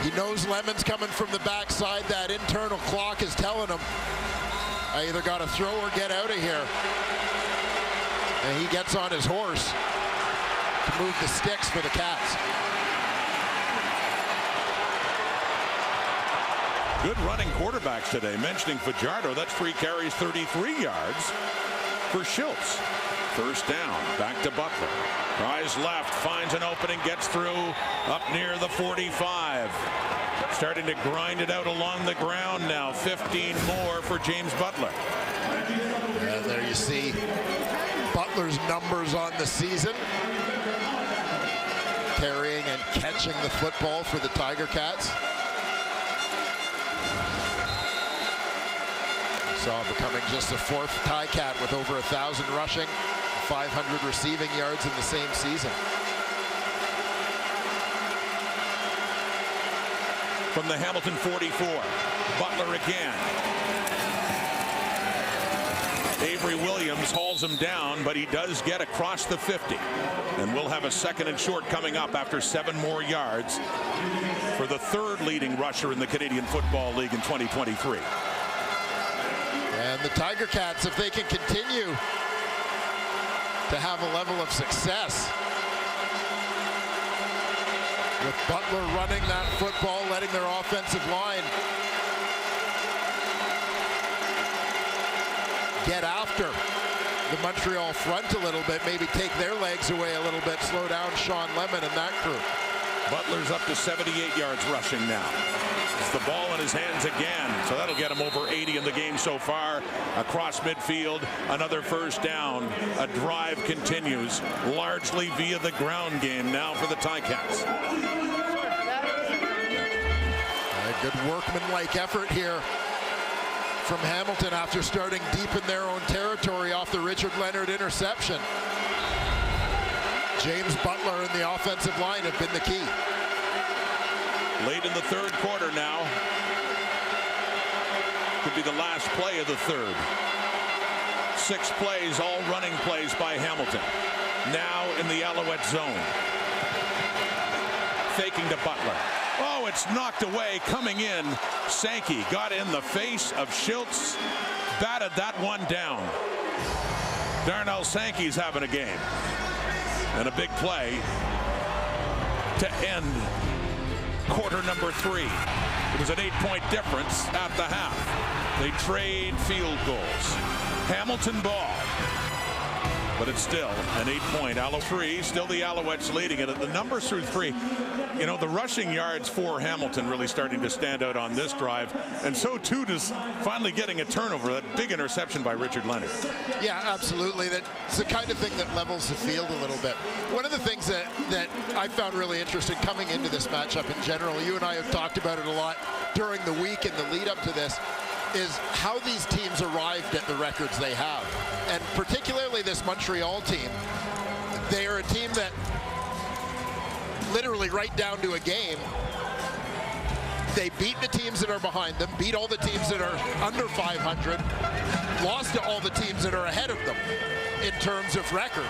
He knows Lemon's coming from the backside. That internal clock is telling him, I either got to throw or get out of here. And he gets on his horse to move the sticks for the Cats. Good running quarterbacks today. Mentioning Fajardo, that's 3 carries, 33 yards for Schultz. First down, back to Butler. Tries left, finds an opening, gets through up near the 45. Starting to grind it out along the ground now. 15 more for James Butler. And there you see Butler's numbers on the season. Carrying and catching the football for the Tiger Cats. Saw becoming just the 4th Ticat with over 1,000 rushing, 500 receiving yards in the same season. From the Hamilton 44, Butler again. Avery Williams hauls him down, but he does get across the 50. And we'll have a second and short coming up after 7 more yards for the 3rd leading rusher in the Canadian Football League in 2023. And the Tiger Cats, if they can continue to have a level of success with Butler running that football, letting their offensive line get after the Montreal front a little bit, maybe take their legs away a little bit, slow down Sean Lemon and that crew. Butler's up to 78 yards rushing now. It's the ball in his hands again, so that'll get him over 80 in the game so far. Across midfield, another first down. A drive continues, largely via the ground game now for the Ticats. A good workmanlike effort here from Hamilton after starting deep in their own territory off the Richard Leonard interception. James Butler and the offensive line have been the key. Late in the 3rd quarter now. Could be the last play of the 3rd. 6 plays, all running plays by Hamilton. Now in the Alouette zone. Faking to Butler. Oh, it's knocked away. Coming in, Sankey got in the face of Schultz. Batted that one down. Darnell Sankey's having a game. And a big play to end quarter number 3. It was an 8-point difference at the half. They trade field goals. Hamilton ball. But it's still an 8-point Alouettes 3. Still the Alouettes leading it. The numbers through 3. You know, the rushing yards for Hamilton really starting to stand out on this drive. And so too does finally getting a turnover. That big interception by Richard Leonard. Yeah, absolutely. That's the kind of thing that levels the field a little bit. One of the things that I found really interesting coming into this matchup in general, you and I have talked about it a lot during the week and the lead up to this, is how these teams arrived at the records they have. And particularly this Montreal team, they are a team that literally right down to a game, they beat the teams that are behind them, beat all the teams that are under 500, lost to all the teams that are ahead of them in terms of record.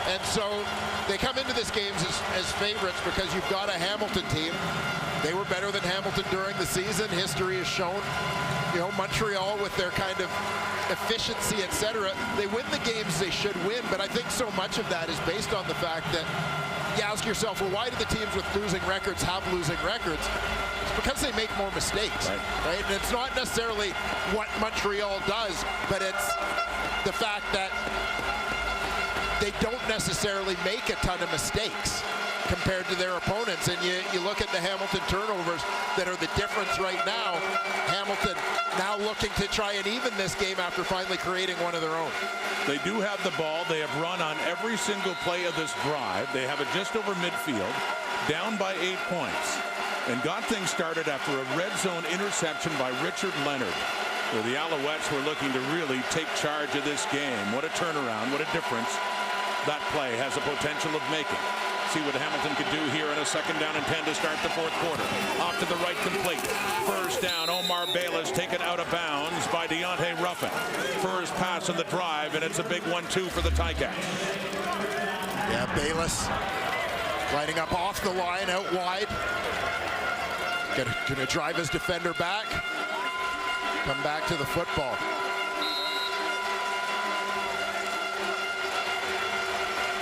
And so they come into this game as favorites because you've got a Hamilton team. They were better than Hamilton during the season. History has shown, you know, Montreal with their kind of efficiency, etc. They win the games they should win, but I think so much of that is based on the fact that you ask yourself, well, why do the teams with losing records have losing records? It's because they make more mistakes, right? And it's not necessarily what Montreal does, but it's the fact that they don't necessarily make a ton of mistakes compared to their opponents. And you look at the Hamilton turnovers that are the difference right now. Hamilton now looking to try and even this game after finally creating one of their own. They do have the ball. They have run on every single play of this drive. They have it just over midfield, down by 8 points, and got things started after a red zone interception by Richard Leonard, where the Alouettes were looking to really take charge of this game. What a turnaround, what a difference that play has the potential of making. See what Hamilton could do here in a 2nd down and 10 to start the 4th quarter. Off to the right, complete. First down, Omar Bayless taken out of bounds by Deontay Ruffin. First pass of the drive, and it's a big 1-2 for the Ticats. Yeah, Bayless lining up off the line, out wide. Gonna drive his defender back. Come back to the football.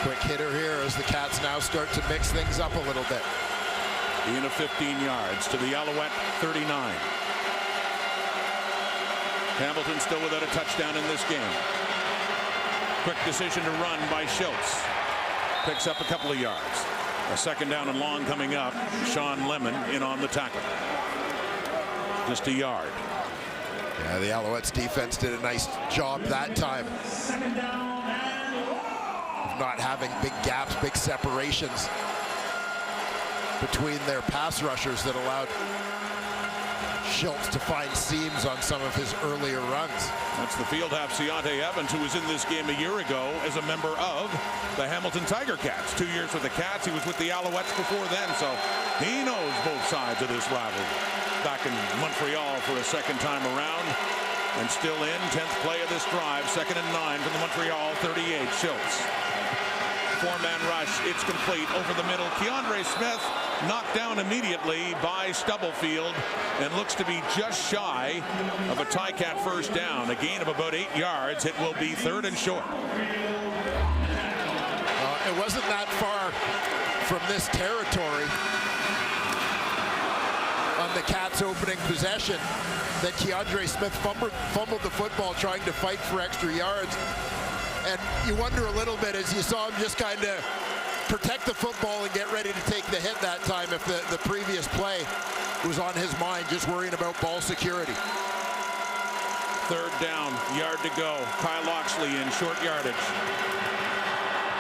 Quick hitter here as the Cats now start to mix things up a little bit. Gain of 15 yards to the Alouette 39. Hamilton still without a touchdown in this game. Quick decision to run by Schultz. Picks up a couple of yards. A 2nd down and long coming up. Sean Lemon in on the tackle. Just a yard. Yeah, the Alouettes defense did a nice job that time. Not having big gaps, big separations between their pass rushers that allowed Schultz to find seams on some of his earlier runs. That's the field half, Deontay Evans, who was in this game a year ago as a member of the Hamilton Tiger Cats. 2 years with the Cats. He was with the Alouettes before then, so he knows both sides of this rivalry. Back in Montreal for a 2nd time around, and still in 10th play of this drive. 2nd and 9 from the Montreal 38. Schultz. 4-man rush. It's complete over the middle. Keandre Smith knocked down immediately by Stubblefield and looks to be just shy of a Ticat first down. A gain of about 8 yards. It will be 3rd and short. It wasn't that far from this territory on the Cats' opening possession that Keandre Smith fumbled the football trying to fight for extra yards. And you wonder a little bit as you saw him just kind of protect the football and get ready to take the hit that time if the previous play was on his mind, just worrying about ball security. 3rd down, yard to go. Kyle Loxley in short yardage.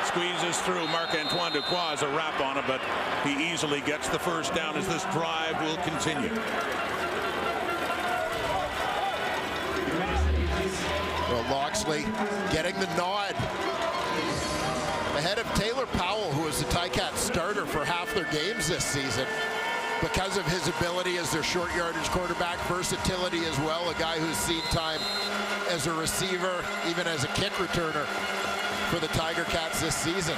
Squeezes through. Marc-Antoine Duquois, a wrap on it, but he easily gets the first down as this drive will continue. Well, Loxley getting the nod ahead of Taylor Powell, who was the Ticats starter for half their games this season because of his ability as their short yardage quarterback, versatility as well, a guy who's seen time as a receiver, even as a kick returner for the Tiger Cats this season.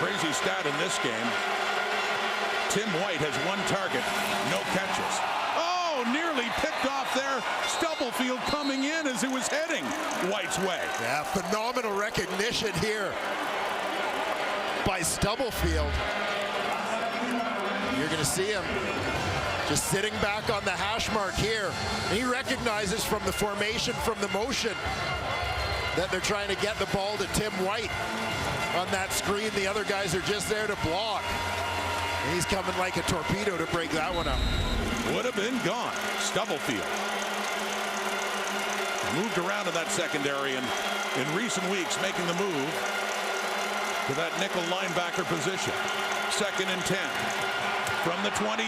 Crazy stat in this game. Tim White has 1 target, no catches. Oh, nearly picked off there. Stubblefield coming in as it was heading White's way. Yeah, phenomenal recognition here by Stubblefield. You're going to see him just sitting back on the hash mark here. And he recognizes from the formation, from the motion, that they're trying to get the ball to Tim White on that screen. The other guys are just there to block. And he's coming like a torpedo to break that one up. Would have been gone. Stubblefield moved around in that secondary, and in recent weeks making the move to that nickel linebacker position. 2nd and 10 from the 28.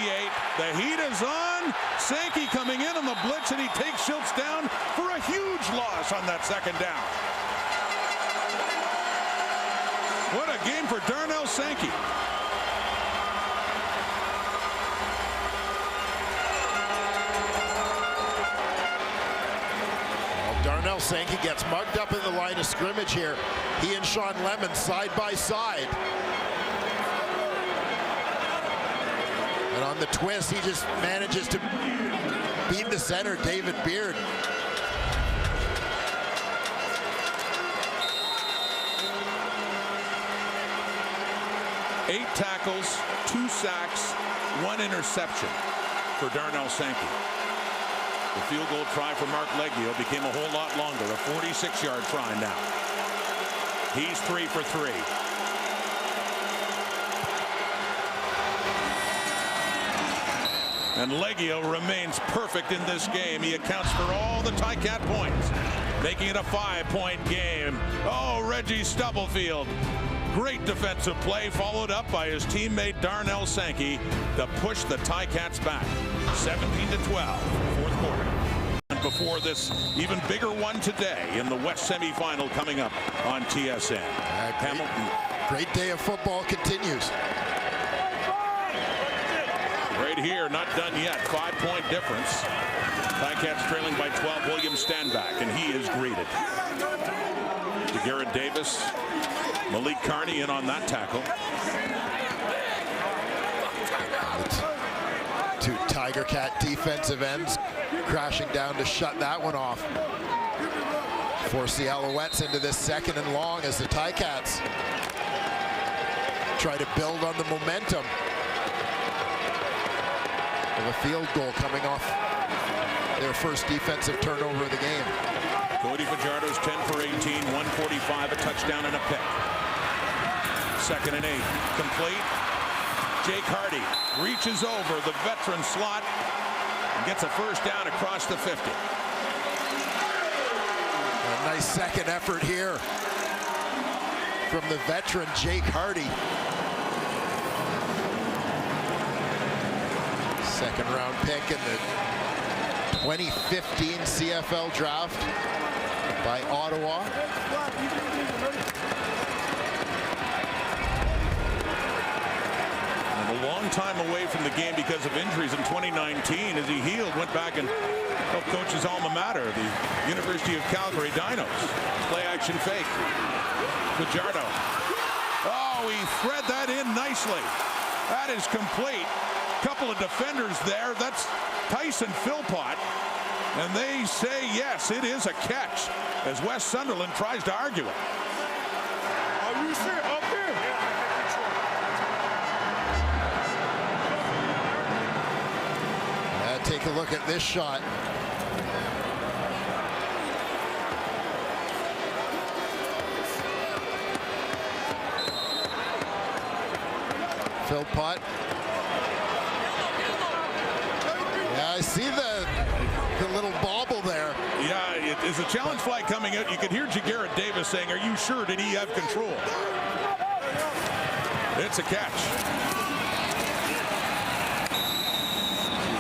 The heat is on. Sankey coming in on the blitz, and he takes Schultz down for a huge loss on that 2nd down. What a game for Darnell Sankey. Darnell Sankey gets mugged up in the line of scrimmage here. He and Sean Lemon side by side. And on the twist, he just manages to beat the center, David Beard. Eight tackles, 2 sacks, 1 interception for Darnell Sankey. The field goal try for Mark Leggio became a whole lot longer, a 46-yard try now. He's 3 for 3. And Leggio remains perfect in this game. He accounts for all the Ticat points, making it a 5-point game. Oh, Reggie Stubblefield. Great defensive play, followed up by his teammate Darnell Sankey to push the Ticats back. 17-12, 4th quarter. And before this even bigger one today in the West semifinal coming up on TSN. Hamilton. Great day of football continues. Right here, not done yet. 5-point difference. Ticats trailing by 12. William Stanback, and he is greeted. Garrett Davis, Malik Carney in on that tackle. Two Tiger Cat defensive ends crashing down to shut that one off. Force the Alouettes into this 2nd and long as the Ticats try to build on the momentum of a field goal coming off their first defensive turnover of the game. Cody Fajardo's 10 for 18, 145, a touchdown and a pick. 2nd and 8, complete. Jake Hardy reaches over the veteran slot and gets a 1st down across the 50. A nice second effort here from the veteran Jake Hardy. 2nd round pick in the 2015 CFL draft by Ottawa. And a long time away from the game because of injuries in 2019. As he healed, went back and helped coach his alma mater, the University of Calgary Dinos. Play action fake. Fajardo. Oh, he thread that in nicely. That is complete. Couple of defenders there. That's Tyson Philpott. And they say, yes, it is a catch, as West Sunderland tries to argue it. Are you sure? Up here? Take a look at this shot. Philpott. Yeah, I see the little bobble there. Yeah, it's a challenge flag coming out. You can hear Garrett Davis saying, are you sure? Did he have control? It's a catch.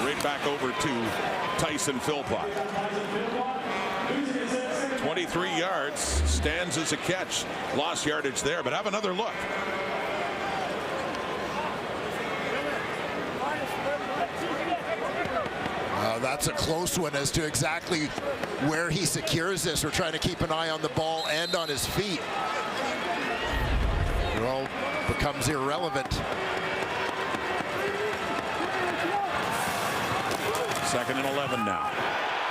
Right back over to Tyson Philpott. 23 yards, stands as a catch. Lost yardage there, but have another look. That's a close one as to exactly where he secures this. We're trying to keep an eye on the ball and on his feet. It all becomes irrelevant. 2nd and 11 now.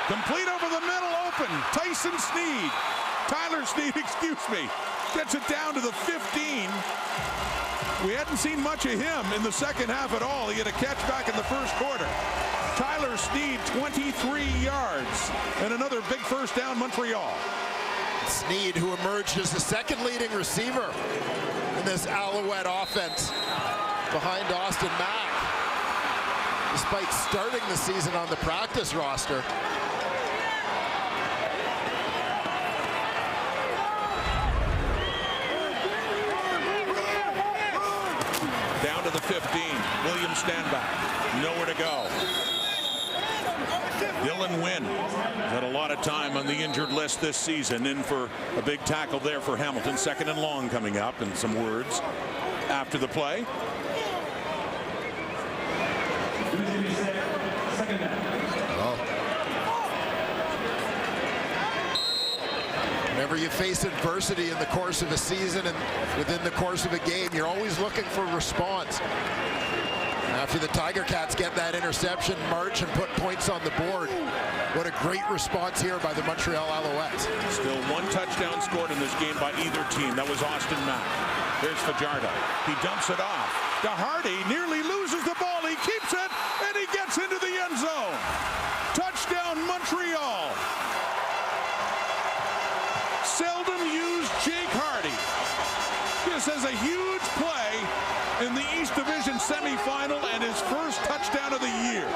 Complete over the middle, open. Tyler Sneed, excuse me. Gets it down to the 15. We hadn't seen much of him in the second half at all. He had a catch back in the first quarter. Tyler Sneed, 23 yards, and another big first down, Montreal. Sneed, who emerged as the second leading receiver in this Alouette offense behind Austin Mack, despite starting the season on the practice roster. Down to the 15. Williams Standback. Nowhere to go. Dylan Wynn had a lot of time on the injured list this season. In for a big tackle there for Hamilton. Second and long coming up, and some words after the play. Whenever you face adversity in the course of a season and within the course of a game, you're always looking for a response. After the Tiger Cats get that interception, march and put points on the board. What a great response here by the Montreal Alouettes. Still one touchdown scored in this game by either team. That was Austin Mack. There's Fajardo. He dumps it off. DeHardy nearly loses the ball. He keeps it, and he gets into the end zone. Touchdown, Montreal. Seldom used Jake Hardy. This is a huge play in the East Division semifinal and his first touchdown of the year.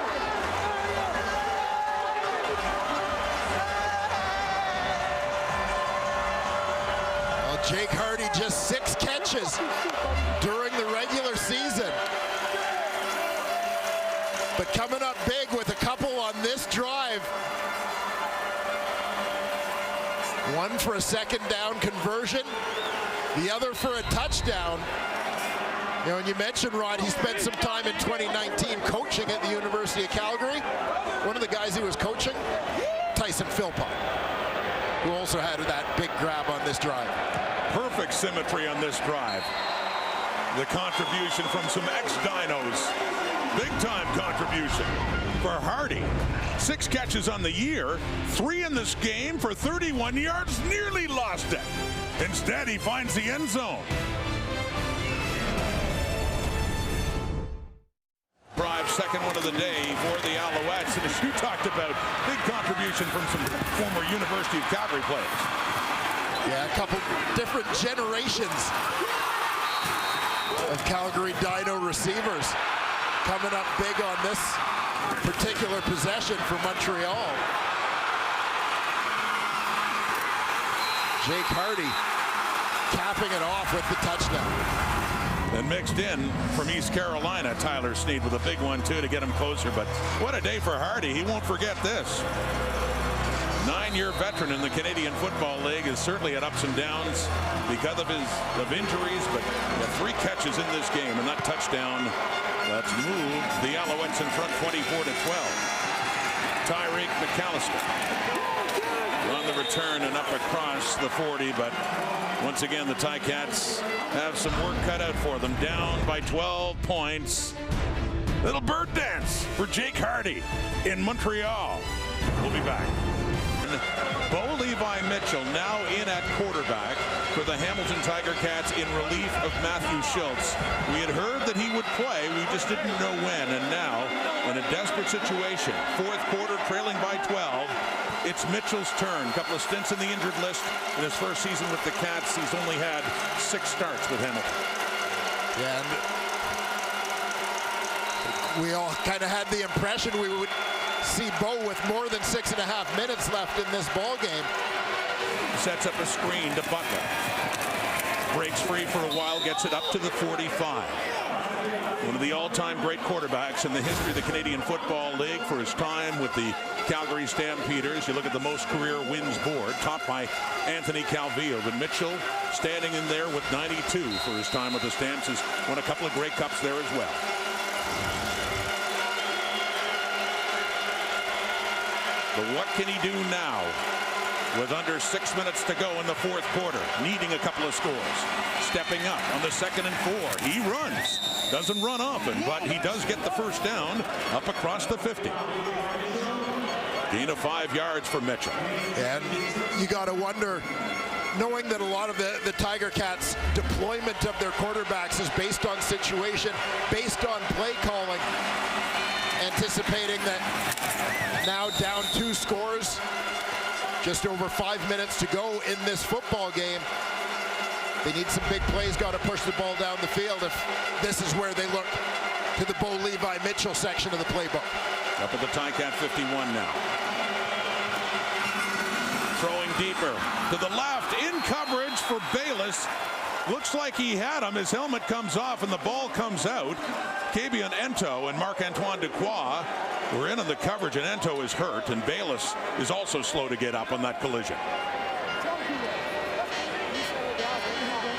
Well, Jake Hardy just 6 catches during the regular season, but coming up big with a couple on this drive. One for a second down conversion, the other for a touchdown. You know, and you mentioned, Rod, he spent some time in 2019 coaching at the University of Calgary. One of the guys he was coaching, Tyson Philpott, who also had that big grab on this drive. Perfect symmetry on this drive. The contribution from some ex-Dinos. Big-time contribution for Hardy. 6 catches on the year, 3 in this game for 31 yards, nearly lost it. Instead, he finds the end zone. Drive, second one of the day for the Alouettes. And as you talked about, big contribution from some former University of Calgary players. Yeah, a couple different generations of Calgary Dino receivers coming up big on this particular possession for Montreal. Jake Hardy capping it off with the touchdown. And mixed in from East Carolina, Tyler Sneed with a big one too to get him closer. But what a day for Hardy. He won't forget this. 9-year veteran in the Canadian Football League has certainly had ups and downs because of injuries, but 3 catches in this game, and that touchdown that's moved the Alouettes in front 24-12. Tyreek McAllister on the return and up across the 40, but once again the Ticats have some work cut out for them. Down by 12 points. Little bird dance for Jake Hardy in Montreal. We'll be back. Bo Levi Mitchell now in at quarterback for the Hamilton Tiger Cats in relief of Matthew Schultz. We had heard that he would play, we just didn't know when, and now in a desperate situation, 4th quarter trailing by 12, it's Mitchell's turn. A couple of stints in the injured list in his first season with the Cats. He's only had 6 starts with Hamilton. Yeah, and we all kind of had the impression we would see Bo with more than 6.5 minutes left in this ball game. Sets up a screen to Butler. Breaks free for a while, gets it up to the 45. One of the all-time great quarterbacks in the history of the Canadian Football League for his time with the Calgary Stampeders. You look at the most career wins board, topped by Anthony Calvillo. But Mitchell standing in there with 92 for his time with the Stamps. Has won a couple of Grey Cups there as well. But what can he do now with under 6 minutes to go in the 4th quarter, needing a couple of scores? Stepping up on the 2nd and 4. He runs. Doesn't run often, but he does get the first down up across the 50. Gain of 5 yards for Mitchell. And you got to wonder, knowing that a lot of the Tiger Cats' deployment of their quarterbacks is based on situation, based on play calling, anticipating that now down 2 scores, just over 5 minutes to go in this football game. They need some big plays, got to push the ball down the field if this is where they look to the Bo Levi Mitchell section of the playbook. Up at the Ticat 51 now. Throwing deeper to the left, in coverage for Bayless. Looks like he had him. His helmet comes off and the ball comes out. Kabian Ento and Marc-Antoine Dequoy were in on the coverage, and Ento is hurt, and Bayless is also slow to get up on that collision.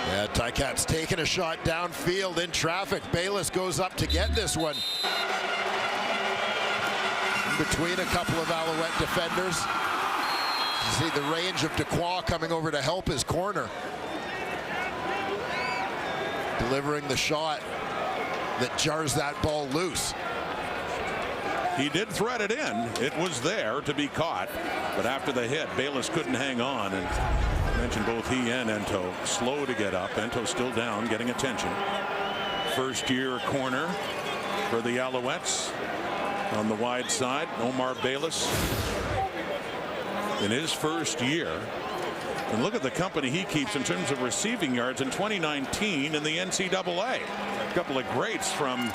Yeah, Ticats taking a shot downfield in traffic. Bayless goes up to get this one. In between a couple of Alouette defenders. You see the range of Dequoy coming over to help his corner. Delivering the shot that jars that ball loose. He did thread it in. It was there to be caught, but after the hit, Bayless couldn't hang on, and I mentioned both he and Ento slow to get up. Ento still down, getting attention. First-year corner for the Alouettes on the wide side. Omar Bayless in his first year. And look at the company he keeps in terms of receiving yards in 2019 in the NCAA. A couple of greats from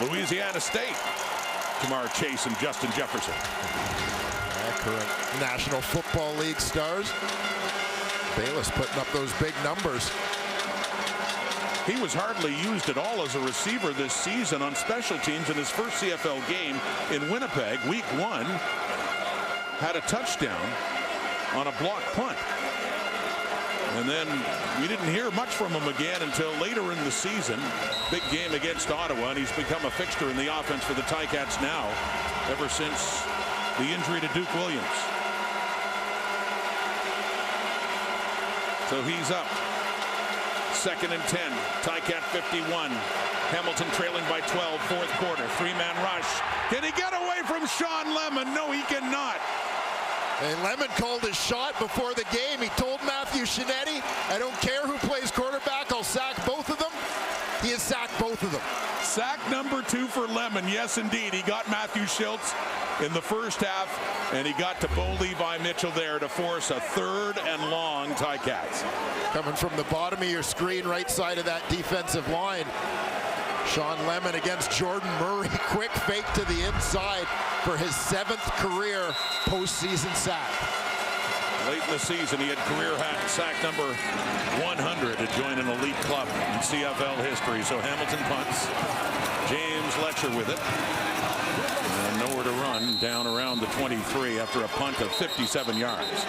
Louisiana State. Jamar Chase and Justin Jefferson. Current National Football League stars. Bayless putting up those big numbers. He was hardly used at all as a receiver this season on special teams in his first CFL game in Winnipeg, week 1. Had a touchdown on a block punt. And then we didn't hear much from him again until later in the season. Big game against Ottawa, and he's become a fixture in the offense for the Ticats now, ever since the injury to Duke Williams. So he's up. 2nd and 10. Ticat 51. Hamilton trailing by 12, 4th quarter. 3-man rush. Can he get away from Sean Lemon? No, he cannot. And Lemon called his shot before the game. He told Matthew Shinetti, I don't care who plays quarterback, I'll sack both of them. He has sacked both of them. Sack number 2 for Lemon. Yes, indeed. He got Matthew Schultz in the first half, and he got to Bo Levi Mitchell there to force a 3rd and long Ticats. Coming from the bottom of your screen, right side of that defensive line. Sean Lemon against Jordan Murray. Quick fake to the inside for his 7th career postseason sack. Late in the season, he had career sack number 100 to join an elite club in CFL history. So Hamilton punts. James Letcher with it. And nowhere to run down around the 23 after a punt of 57 yards.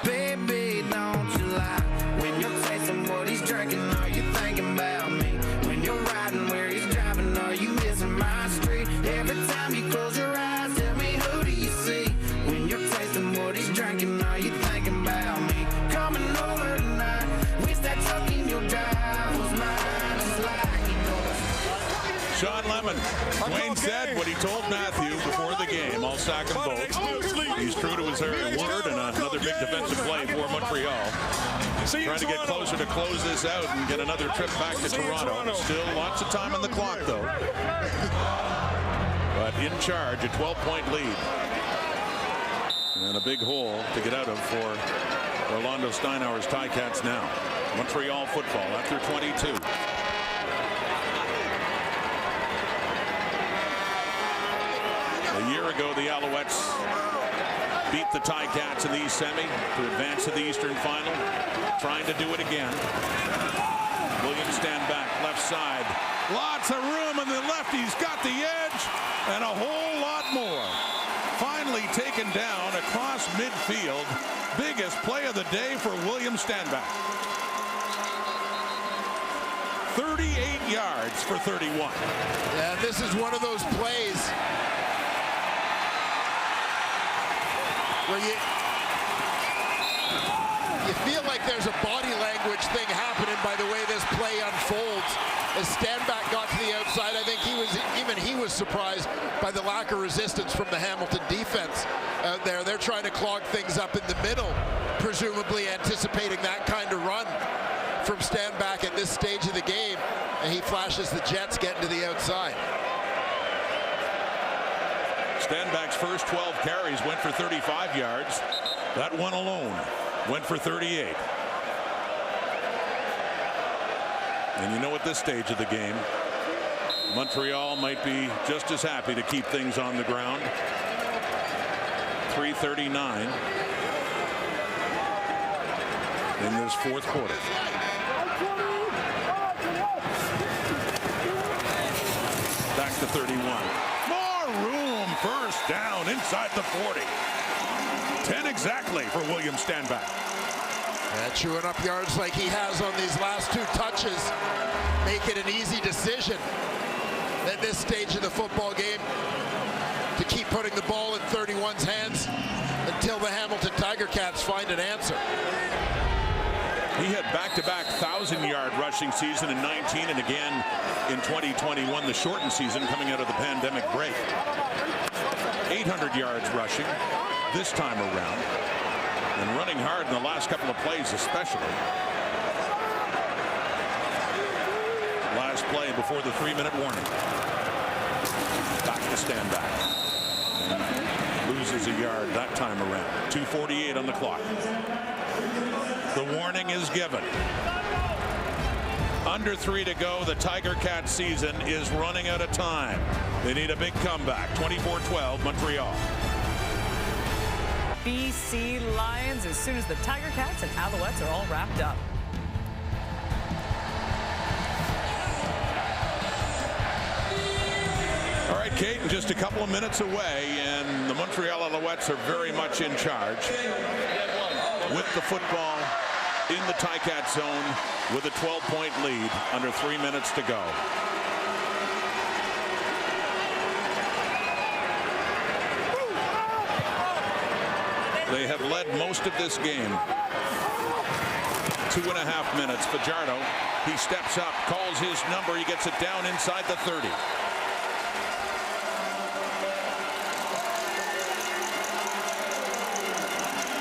Baby, don't you lie. When you're tasting what he's drinking, are you thinking about me? When you're riding where he's driving, are you missing my street? Every time you close your eyes, tell me, who do you see? When you're tasting what he's drinking, are you thinking about me? Coming over tonight, wish that truck in your drive was mine, just like yours. Sean Lemon. Dwayne said what he told Matthew before the game. I'll sack them both. He's true to his word, and another big defensive play for Montreal. Trying to get closer to close this out and get another trip back to Toronto. Still lots of time on the clock, though. But in charge, a 12-point lead. And a big hole to get out of for Orlando Steinauer's Ticats now. Montreal football after 22. A year ago, the Alouettes beat the Ticats in the East Semi to advance to the Eastern Final. Trying to do it again. Williams stand back, left side. Lots of room on the left. He's got the edge and a whole lot more. Finally taken down across midfield. Biggest play of the day for Williams Standback. 38 yards for 31. Yeah, this is one of those plays where you feel like there's a body language thing happening by the way this play unfolds. As Standback got to the outside, I think he was surprised by the lack of resistance from the Hamilton defense out there. They're trying to clog things up in the middle, presumably anticipating that kind of run from Stanback at this stage of the game, and he flashes the Jets getting to the outside. Stanback's first 12 carries went for 35 yards. That one alone went for 38. And you know, at this stage of the game, Montreal might be just as happy to keep things on the ground. 3:39 in this fourth quarter. Back to 31. More room. First down inside the 40. 10 exactly for William Stanback. Chewing up yards like he has on these last two touches. Make it an easy decision at this stage of the football game to keep putting the ball in 31's hands until the Hamilton Tiger Cats find an answer. He had back-to-back 1,000-yard rushing season in 19 and again in 2021, the shortened season coming out of the pandemic break. 800 yards rushing this time around, and running hard in the last couple of plays especially. Last play before the 3-minute warning. Back to Stanback. And loses a yard that time around. 2:48 on the clock. The warning is given. Under 3 to go. The Tiger Cat season is running out of time. They need a big comeback. 24-12 Montreal. BC Lions as soon as the Tiger Cats and Alouettes are all wrapped up. All right, Kate, just a couple of minutes away, and the Montreal Alouettes are very much in charge with the football in the Ticat zone with a 12-point lead under 3 minutes to go. They have led most of this game. 2.5 minutes. Fajardo, he steps up, calls his number, he gets it down inside the 30.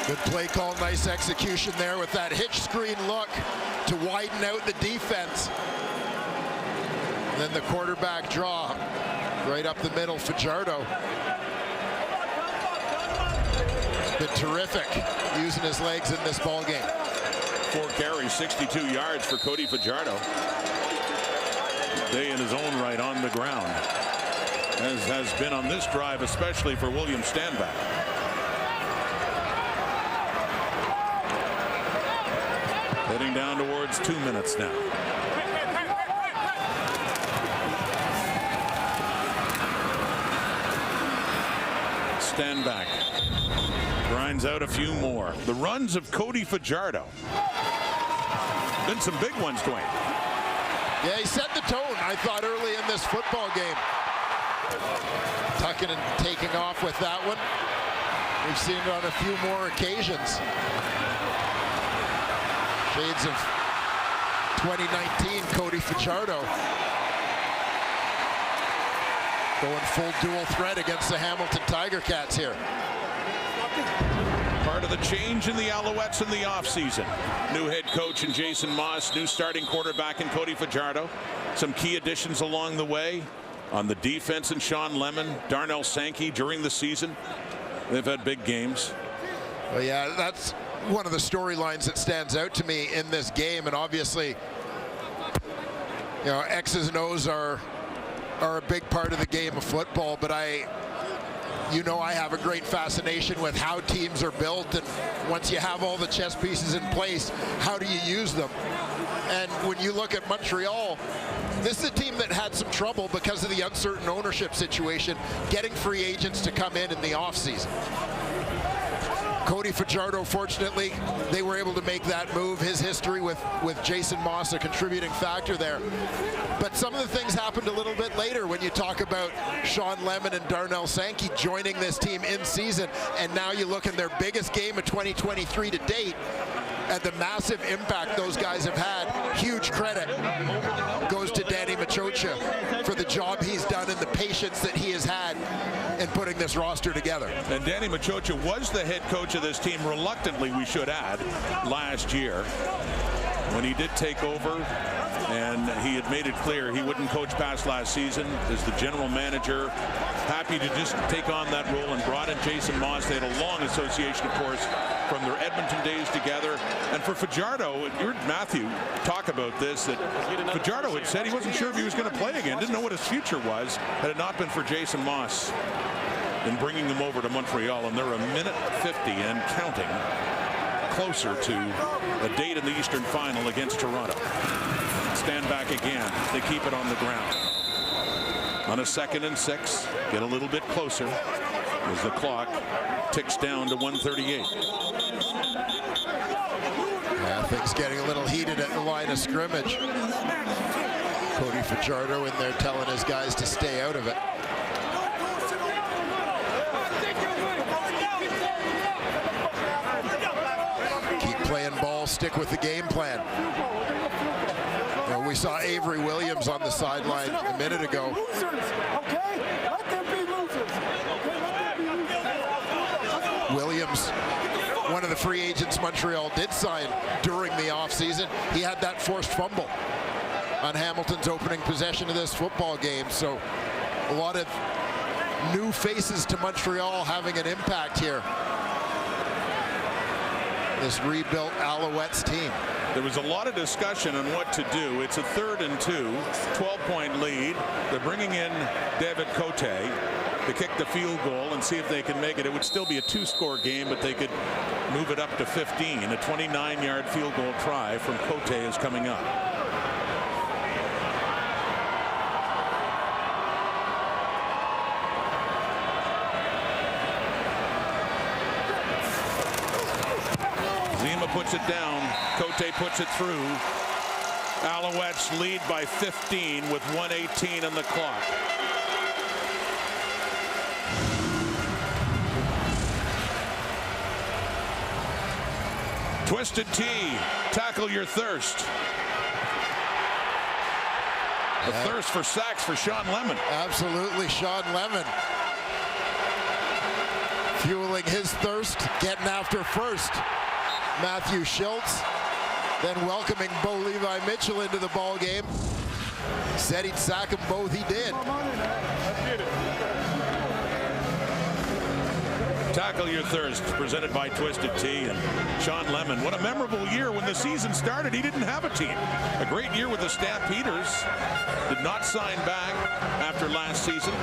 Good play call, nice execution there with that hitch screen look to widen out the defense. And then the quarterback draw right up the middle, Fajardo. Been terrific using his legs in this ball game. 4 carries, 62 yards for Cody Fajardo. Day in his own right on the ground, as has been on this drive, especially for William Stanback. Heading down towards 2 minutes now. Stanback grinds out a few more. The runs of Cody Fajardo. Been some big ones, Dwayne. Yeah, he set the tone, I thought, early in this football game. Tucking and taking off with that one. We've seen it on a few more occasions. Shades of 2019, Cody Fajardo going full dual threat against the Hamilton Tiger Cats here. Part of the change in the Alouettes in the offseason. New head coach in Jason Moss, new starting quarterback in Cody Fajardo. Some key additions along the way on the defense in Sean Lemon, Darnell Sankey during the season. They've had big games. Well, yeah, that's one of the storylines that stands out to me in this game, and obviously, you know, X's and O's are a big part of the game of football, but I have a great fascination with how teams are built, and once you have all the chess pieces in place, how do you use them? And when you look at Montreal, this is a team that had some trouble because of the uncertain ownership situation, getting free agents to come in the offseason. Cody Fajardo, fortunately, they were able to make that move. His history with Jason Moss, a contributing factor there. But some of the things happened a little bit later when you talk about Sean Lemon and Darnell Sankey joining this team in season, and now you look in their biggest game of 2023 to date, and the massive impact those guys have had. Huge credit goes to Danny Machocha for the job he's done and the patience that he has had in putting this roster together. And Danny Machocha was the head coach of this team, reluctantly we should add, last year when he did take over, and he had made it clear he wouldn't coach past last season as the general manager. Happy to just take on that role, and brought in Jason Moss. They had a long association, of course, from their Edmonton days together. And for Fajardo, you heard Matthew talk about this, that Fajardo had said he wasn't sure if he was going to play again, didn't know what his future was, had it not been for Jason Moss in bringing them over to Montreal. And they're a minute 50 and counting closer to a date in the Eastern Final against Toronto. Stand back again. They keep it on the ground. On a 2nd and 6, get a little bit closer as the clock ticks down to 1:38. Yeah, things getting a little heated at the line of scrimmage. Cody Fajardo in there telling his guys to stay out of it. Keep playing ball, stick with the game plan. We saw Avery Williams on the sideline a minute ago. Williams, one of the free agents Montreal did sign during the offseason. He had that forced fumble on Hamilton's opening possession of this football game. So a lot of new faces to Montreal having an impact here. This rebuilt Alouettes team. There was a lot of discussion on what to do. It's a 3rd and 2, 12-point lead. They're bringing in David Cote to kick the field goal and see if they can make it. It would still be a 2-score game, but they could move it up to 15. A 29-yard field goal try from Cote is coming up. Puts it down. Cote puts it through. Alouettes lead by 15 with 1:18 on the clock. Twisted T, tackle your thirst. The thirst for sacks for Sean Lemon. Absolutely, Sean Lemon. Fueling his thirst, getting after first. Matthew Schultz, then welcoming Bo Levi Mitchell into the ball game. Said he'd sack them both, he did. Tackle your thirst, presented by Twisted Tea. And Sean Lemon, what a memorable year. When the season started, he didn't have a team. A great year with the Stampeders. Did not sign back after last season,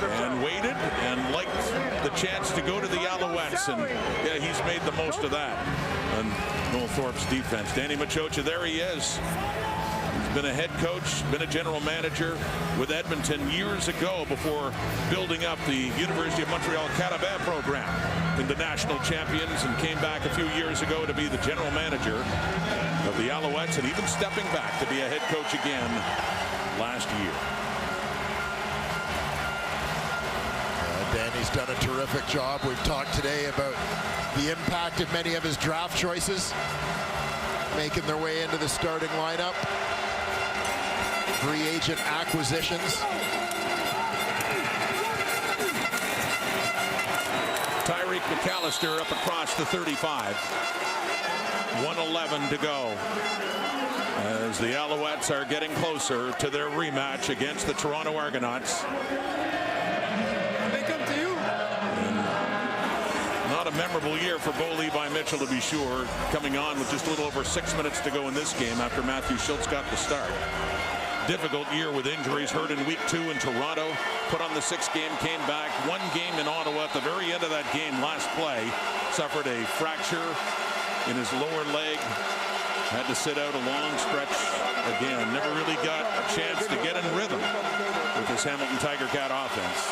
and waited and liked the chance to go to the Alouettes, and yeah, he's made the most of that. And Noel Thorpe's defense. Danny Machocha, there he is. He's been a head coach, been a general manager with Edmonton years ago before building up the University of Montreal Carabin program into national champions, and came back a few years ago to be the general manager of the Alouettes, and even stepping back to be a head coach again last year. Danny's done a terrific job. We've talked today about the impact of many of his draft choices making their way into the starting lineup. Free agent acquisitions. Tyreek McAllister up across the 35. 1:11 to go as the Alouettes are getting closer to their rematch against the Toronto Argonauts. Not a memorable year for Bo Levi Mitchell, to be sure, coming on with just a little over 6 minutes to go in this game after Matthew Schultz got the start. Difficult year with injuries, hurt in week 2 in Toronto, put on the 6th game, came back, 1 game in Ottawa. At the very end of that game, last play, suffered a fracture in his lower leg, had to sit out a long stretch again. Never really got a chance to get in rhythm with this Hamilton Tiger Cat offense.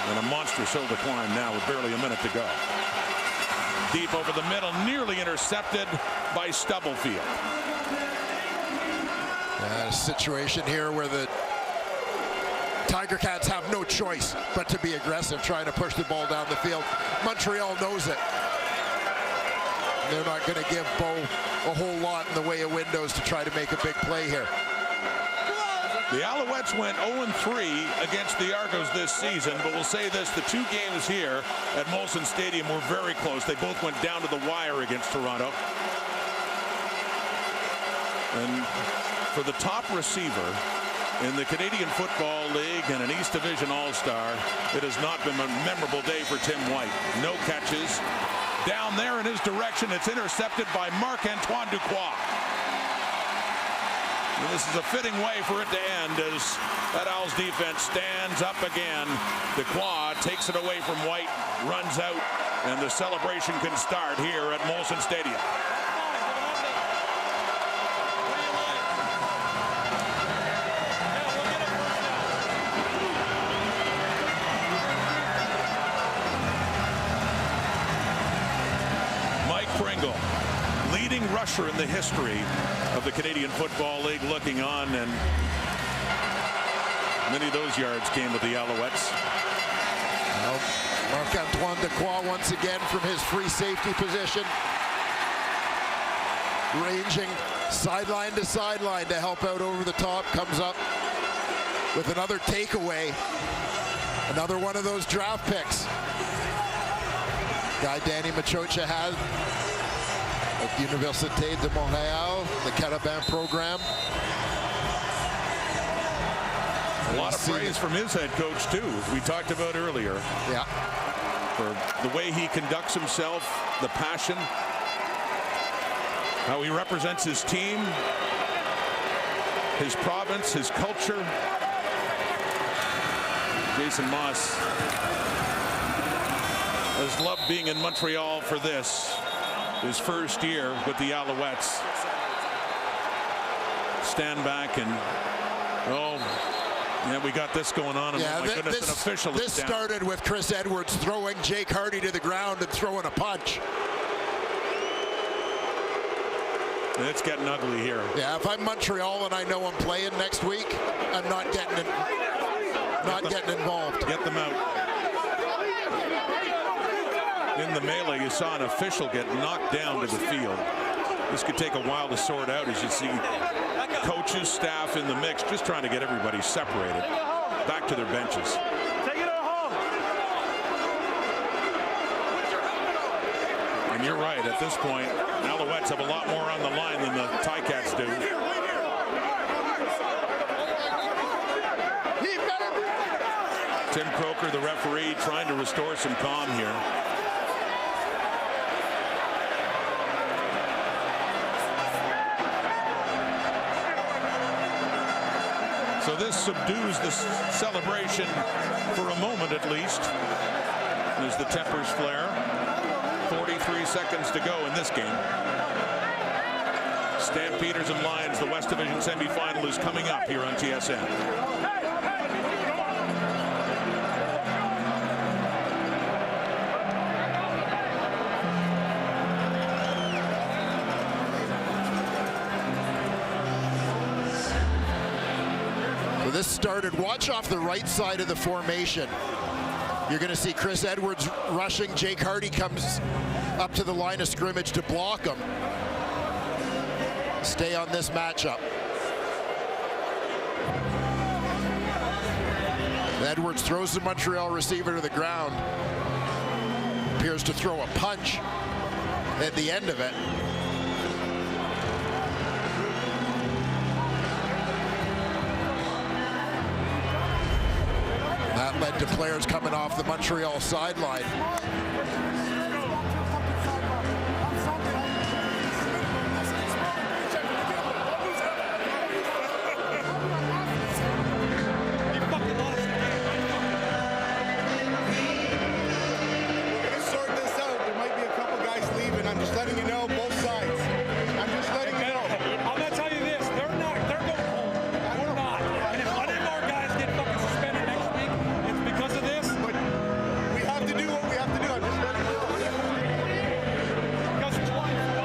And a monstrous hill to climb now with barely a minute to go. Deep over the middle, nearly intercepted by Stubblefield. A situation here where the Tiger Cats have no choice but to be aggressive, trying to push the ball down the field. Montreal knows it. They're not going to give Bo a whole lot in the way of windows to try to make a big play here. The Alouettes went 0-3 against the Argos this season, but we'll say this, the two games here at Molson Stadium were very close. They both went down to the wire against Toronto. And for the top receiver in the Canadian Football League and an East Division All-Star, it has not been a memorable day for Tim White. No catches. Down there in his direction, it's intercepted by Marc-Antoine Duquois. And this is a fitting way for it to end as that Owls defense stands up again. Duquois takes it away from White, runs out, and the celebration can start here at Molson Stadium. Leading rusher in the history of the Canadian Football League, looking on, and many of those yards came with the Alouettes. Well, Marc-Antoine Duquois once again from his free safety position, ranging sideline to sideline to help out over the top, comes up with another takeaway, another one of those draft picks. Guy Danny Machocha has at Université de Montréal, the Carabin program. A lot of praise from his head coach, too, as we talked about earlier. Yeah. For the way he conducts himself, the passion, how he represents his team, his province, his culture. Jason Moss has loved being in Montreal for this. His first year with the Alouettes. Stand back and, oh, yeah, we got this going on. And yeah, oh my goodness, an official this started with Chris Edwards throwing Jake Hardy to the ground and throwing a punch. And it's getting ugly here. Yeah, if I'm Montreal and I know I'm playing next week, I'm not getting involved. Get them out. In the melee, you saw an official get knocked down to the field. This could take a while to sort out, as you see coaches, staff in the mix, just trying to get everybody separated back to their benches. And you're right, at this point, Alouettes have a lot more on the line than the Ticats do. Tim Croker, the referee, trying to restore some calm here. So this subdues the celebration for a moment at least, as the tempers flare. 43 seconds to go in this game. Stampeders and Lions, the West Division semifinal, is coming up here on TSN. This started, watch off the right side of the formation. You're going to see Chris Edwards rushing. Jake Hardy comes up to the line of scrimmage to block him. Stay on this matchup. Edwards throws the Montreal receiver to the ground. Appears to throw a punch at the end of it. That led to players coming off the Montreal sideline. Sort this out. There might be a couple guys leaving. I'm just letting you know, both sides. I'm just letting you know. I'm gonna tell you this, they're going home. We're not. And if one of our guys get fucking suspended next week, it's because of this. But we have to do what we have to do. I'm just letting you know.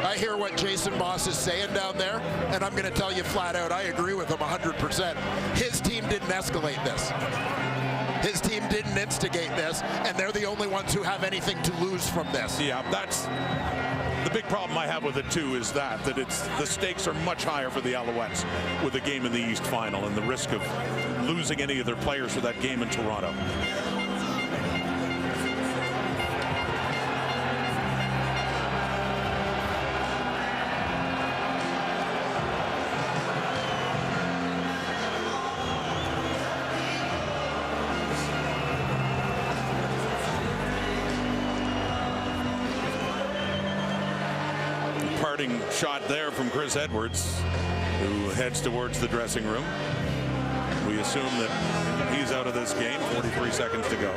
I hear what Jason Moss is saying down there, and I'm going to tell you flat out, I agree with him 100%. His team didn't escalate this. His team didn't instigate this, and they're the only ones who have anything to lose from this. Yeah, that's The big problem I have with it too is that the stakes are much higher for the Alouettes with a game in the East Final and the risk of losing any of their players for that game in Toronto. Parting shot there from Chris Edwards, who heads towards the dressing room. We assume that he's out of this game. 43 seconds to go.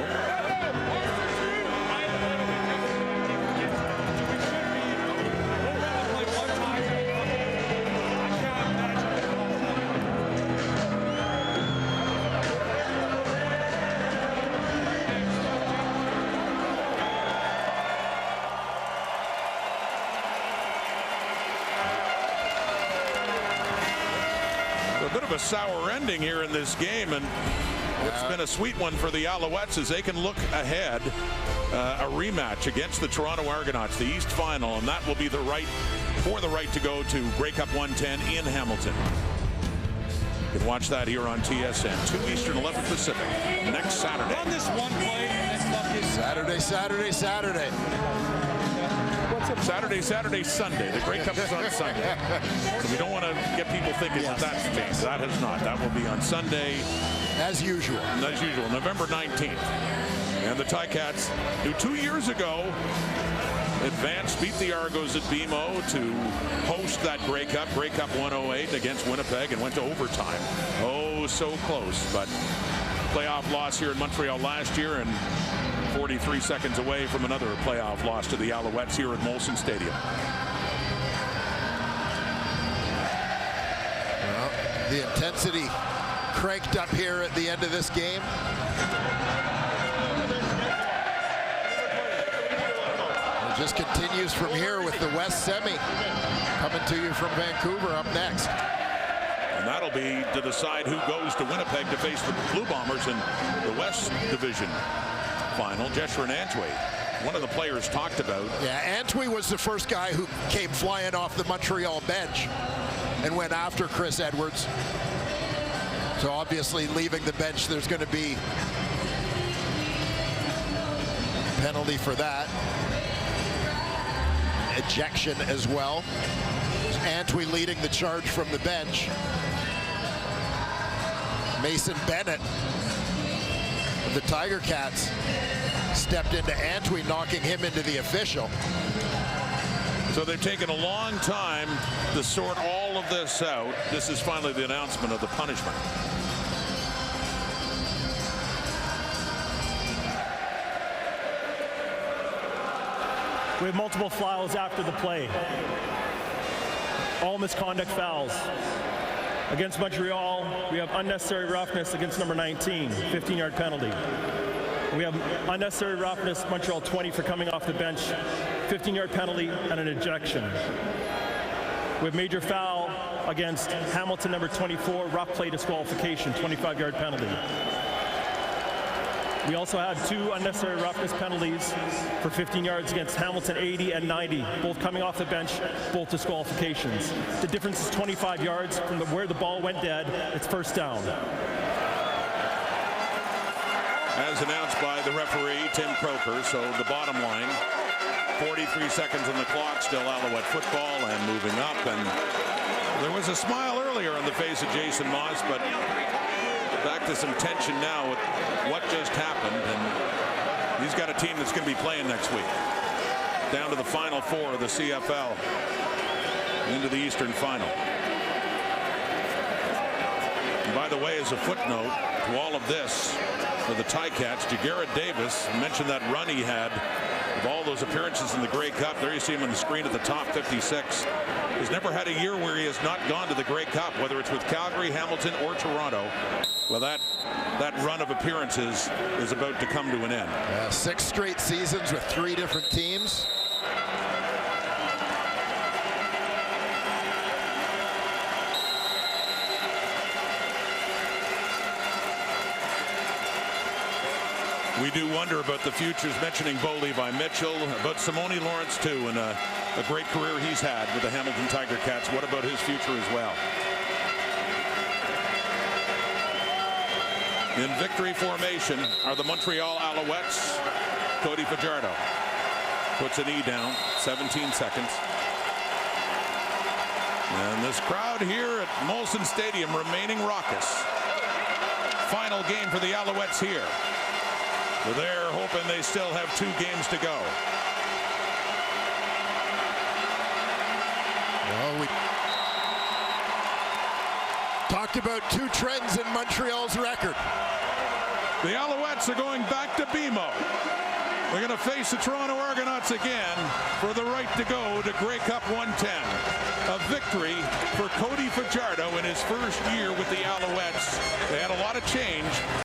A bit of a sour ending here in this game, and it's been a sweet one for the Alouettes as they can look ahead a rematch against the Toronto Argonauts, the East Final, and that will be the right to go to Grey Cup 110 in Hamilton. You can watch that here on TSN, 2 Eastern, 11 Pacific, next Saturday. Run this one play, and fuck is Saturday. Saturday, Sunday. The Grey Cup is on Sunday. So we don't want to get people thinking that that's changed. That has not. That will be on Sunday. As usual, November 19th. And the Ticats, who 2 years ago advanced, beat the Argos at BMO to host that Grey Cup 108 against Winnipeg, and went to overtime. Oh, so close, but playoff loss here in Montreal last year, and 43 seconds away from another playoff loss to the Alouettes here at Molson Stadium. Well, the intensity cranked up here at the end of this game. It just continues from here with the West Semi coming to you from Vancouver up next. And that'll be to decide who goes to Winnipeg to face the Blue Bombers in the West Division Final. Jesher and Antwi, one of the players talked about. Yeah, Antwi was the first guy who came flying off the Montreal bench and went after Chris Edwards. So obviously leaving the bench, there's going to be a penalty for that. Ejection as well. Antwi leading the charge from the bench. Mason Bennett of the Tiger Cats stepped into Antwi, knocking him into the official. So they've taken a long time to sort all of this out. This is finally the announcement of the punishment. We have multiple fouls after the play. All misconduct fouls. Against Montreal, we have unnecessary roughness against number 19, 15-yard penalty. We have unnecessary roughness, Montreal 20 for coming off the bench, 15-yard penalty and an ejection. We have major foul against Hamilton number 24, rough play disqualification, 25-yard penalty. We also had 2 unnecessary roughness penalties for 15 yards against Hamilton 80 and 90, both coming off the bench, both disqualifications. The difference is 25 yards from where the ball went dead. It's first down. As announced by the referee, Tim Croker. So the bottom line, 43 seconds on the clock, still Alouette football and moving up. And there was a smile earlier on the face of Jason Moss, but back to some tension now with what just happened, and he's got a team that's going to be playing next week. Down to the Final Four of the CFL, into the Eastern Final. And by the way, as a footnote to all of this, for the Ticats, Jagarrett Davis mentioned that run he had of all those appearances in the Grey Cup. There you see him on the screen at the top, 56. He's never had a year where he has not gone to the Grey Cup, whether it's with Calgary, Hamilton, or Toronto. Well, that run of appearances is about to come to an end. 6 straight seasons with 3 different teams. We do wonder about the futures, mentioning Bo Levi Mitchell, about Simone Lawrence too, and a great career he's had with the Hamilton Tiger Cats. What about his future as well? In victory formation are the Montreal Alouettes. Cody Fajardo puts an E down, 17 seconds. And this crowd here at Molson Stadium remaining raucous. Final game for the Alouettes here. They're hoping they still have 2 games to go. Well, we talked about 2 trends in Montreal's record. The Alouettes are going back to BMO. They're going to face the Toronto Argonauts again for the right to go to Grey Cup 110. A victory for Cody Fajardo in his first year with the Alouettes. They had a lot of change.